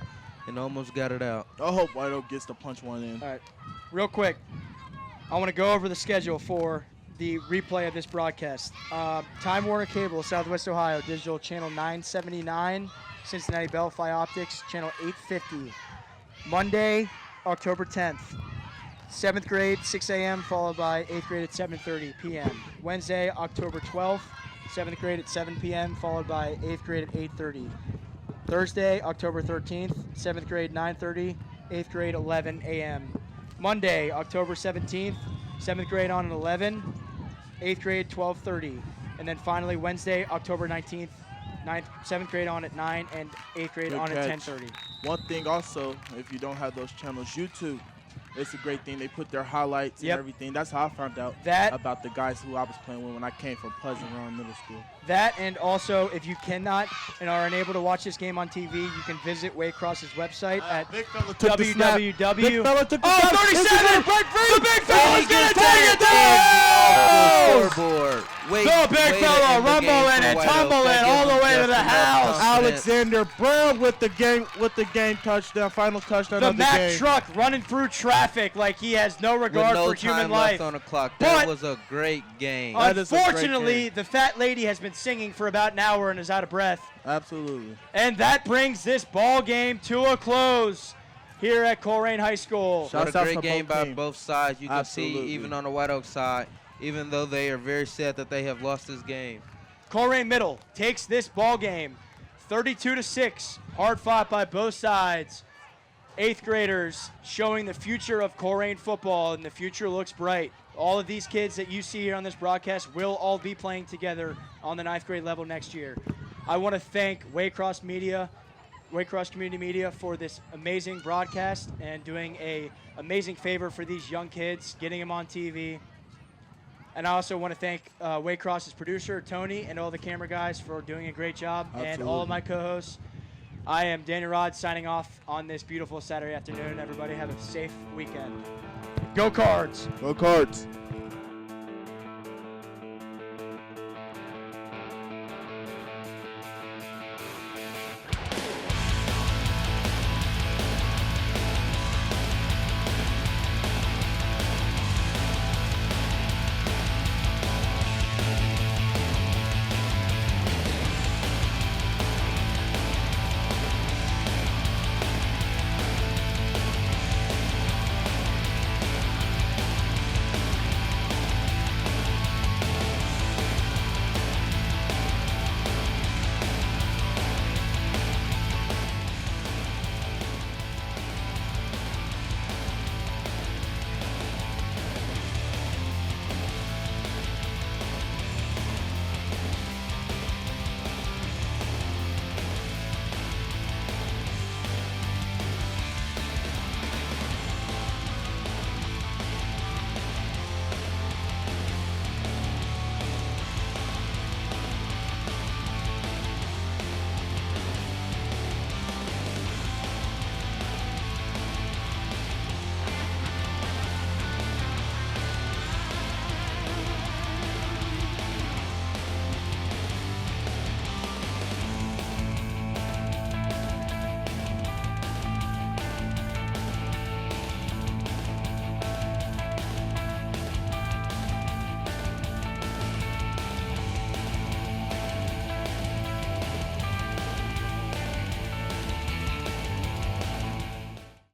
and almost got it out. I hope White Oak gets to punch one in. All right, real quick, I want to go over the schedule for the replay of this broadcast. Time Warner Cable, Southwest Ohio, digital channel 979, Cincinnati Bellfly Optics, channel 850. Monday, October 10th, 7th grade, 6 a.m., followed by 8th grade at 7:30 p.m. Wednesday, October 12th, 7th grade at 7 p.m., followed by 8th grade at 8:30. Thursday, October 13th, 7th grade, 9:30, 8th grade, 11 a.m. Monday, October 17th, 7th grade on at 11, 8th grade, 12:30. And then finally, Wednesday, October 19th, 7th grade on at 9, and 8th grade Good on at catch. 10:30. One thing also, if you don't have those channels, YouTube, it's a great thing. They put their highlights and everything. That's how I found out about the guys who I was playing with when I came from Pleasant Run Middle School. That, and also, if you cannot and are unable to watch this game on TV, you can visit Waycross's website at Big fella took the snap. www. Big fella took the Oh, snap. 37! The big fella's gonna take it Oh! down! Scoreboard. Wait, The big way to fella end the game rumbling for and White Oak. tumbling That all gives the them way to just the enough house. confidence. Alexander Brown with the game touchdown, final touchdown The of the Mack game. truck running through traffic like he has no With regard no for human time life. left on the clock. That But was a great game. That is a great unfortunately, game. the fat lady has been singing for about an hour and is out of breath. Absolutely. And that brings this ball game to a close here at Colerain High School. What Shouts a out great for game both by teams. both sides. You can Absolutely. see even on the White Oak side, even though they are very sad that they have lost this game. Colerain Middle takes this ball game 32-6. Hard fought by both sides. 8th graders showing the future of Colerain football, and the future looks bright. All of these kids that you see here on this broadcast will all be playing together on the 9th grade level next year. I want to thank Waycross Community Media for this amazing broadcast and doing a amazing favor for these young kids, getting them on TV. And I also want to thank Waycross's producer, Tony, and all the camera guys for doing a great job, and all of my co-hosts. I am Daniel Rod signing off on this beautiful Saturday afternoon. Everybody have a safe weekend. Go Cards! Go Cards.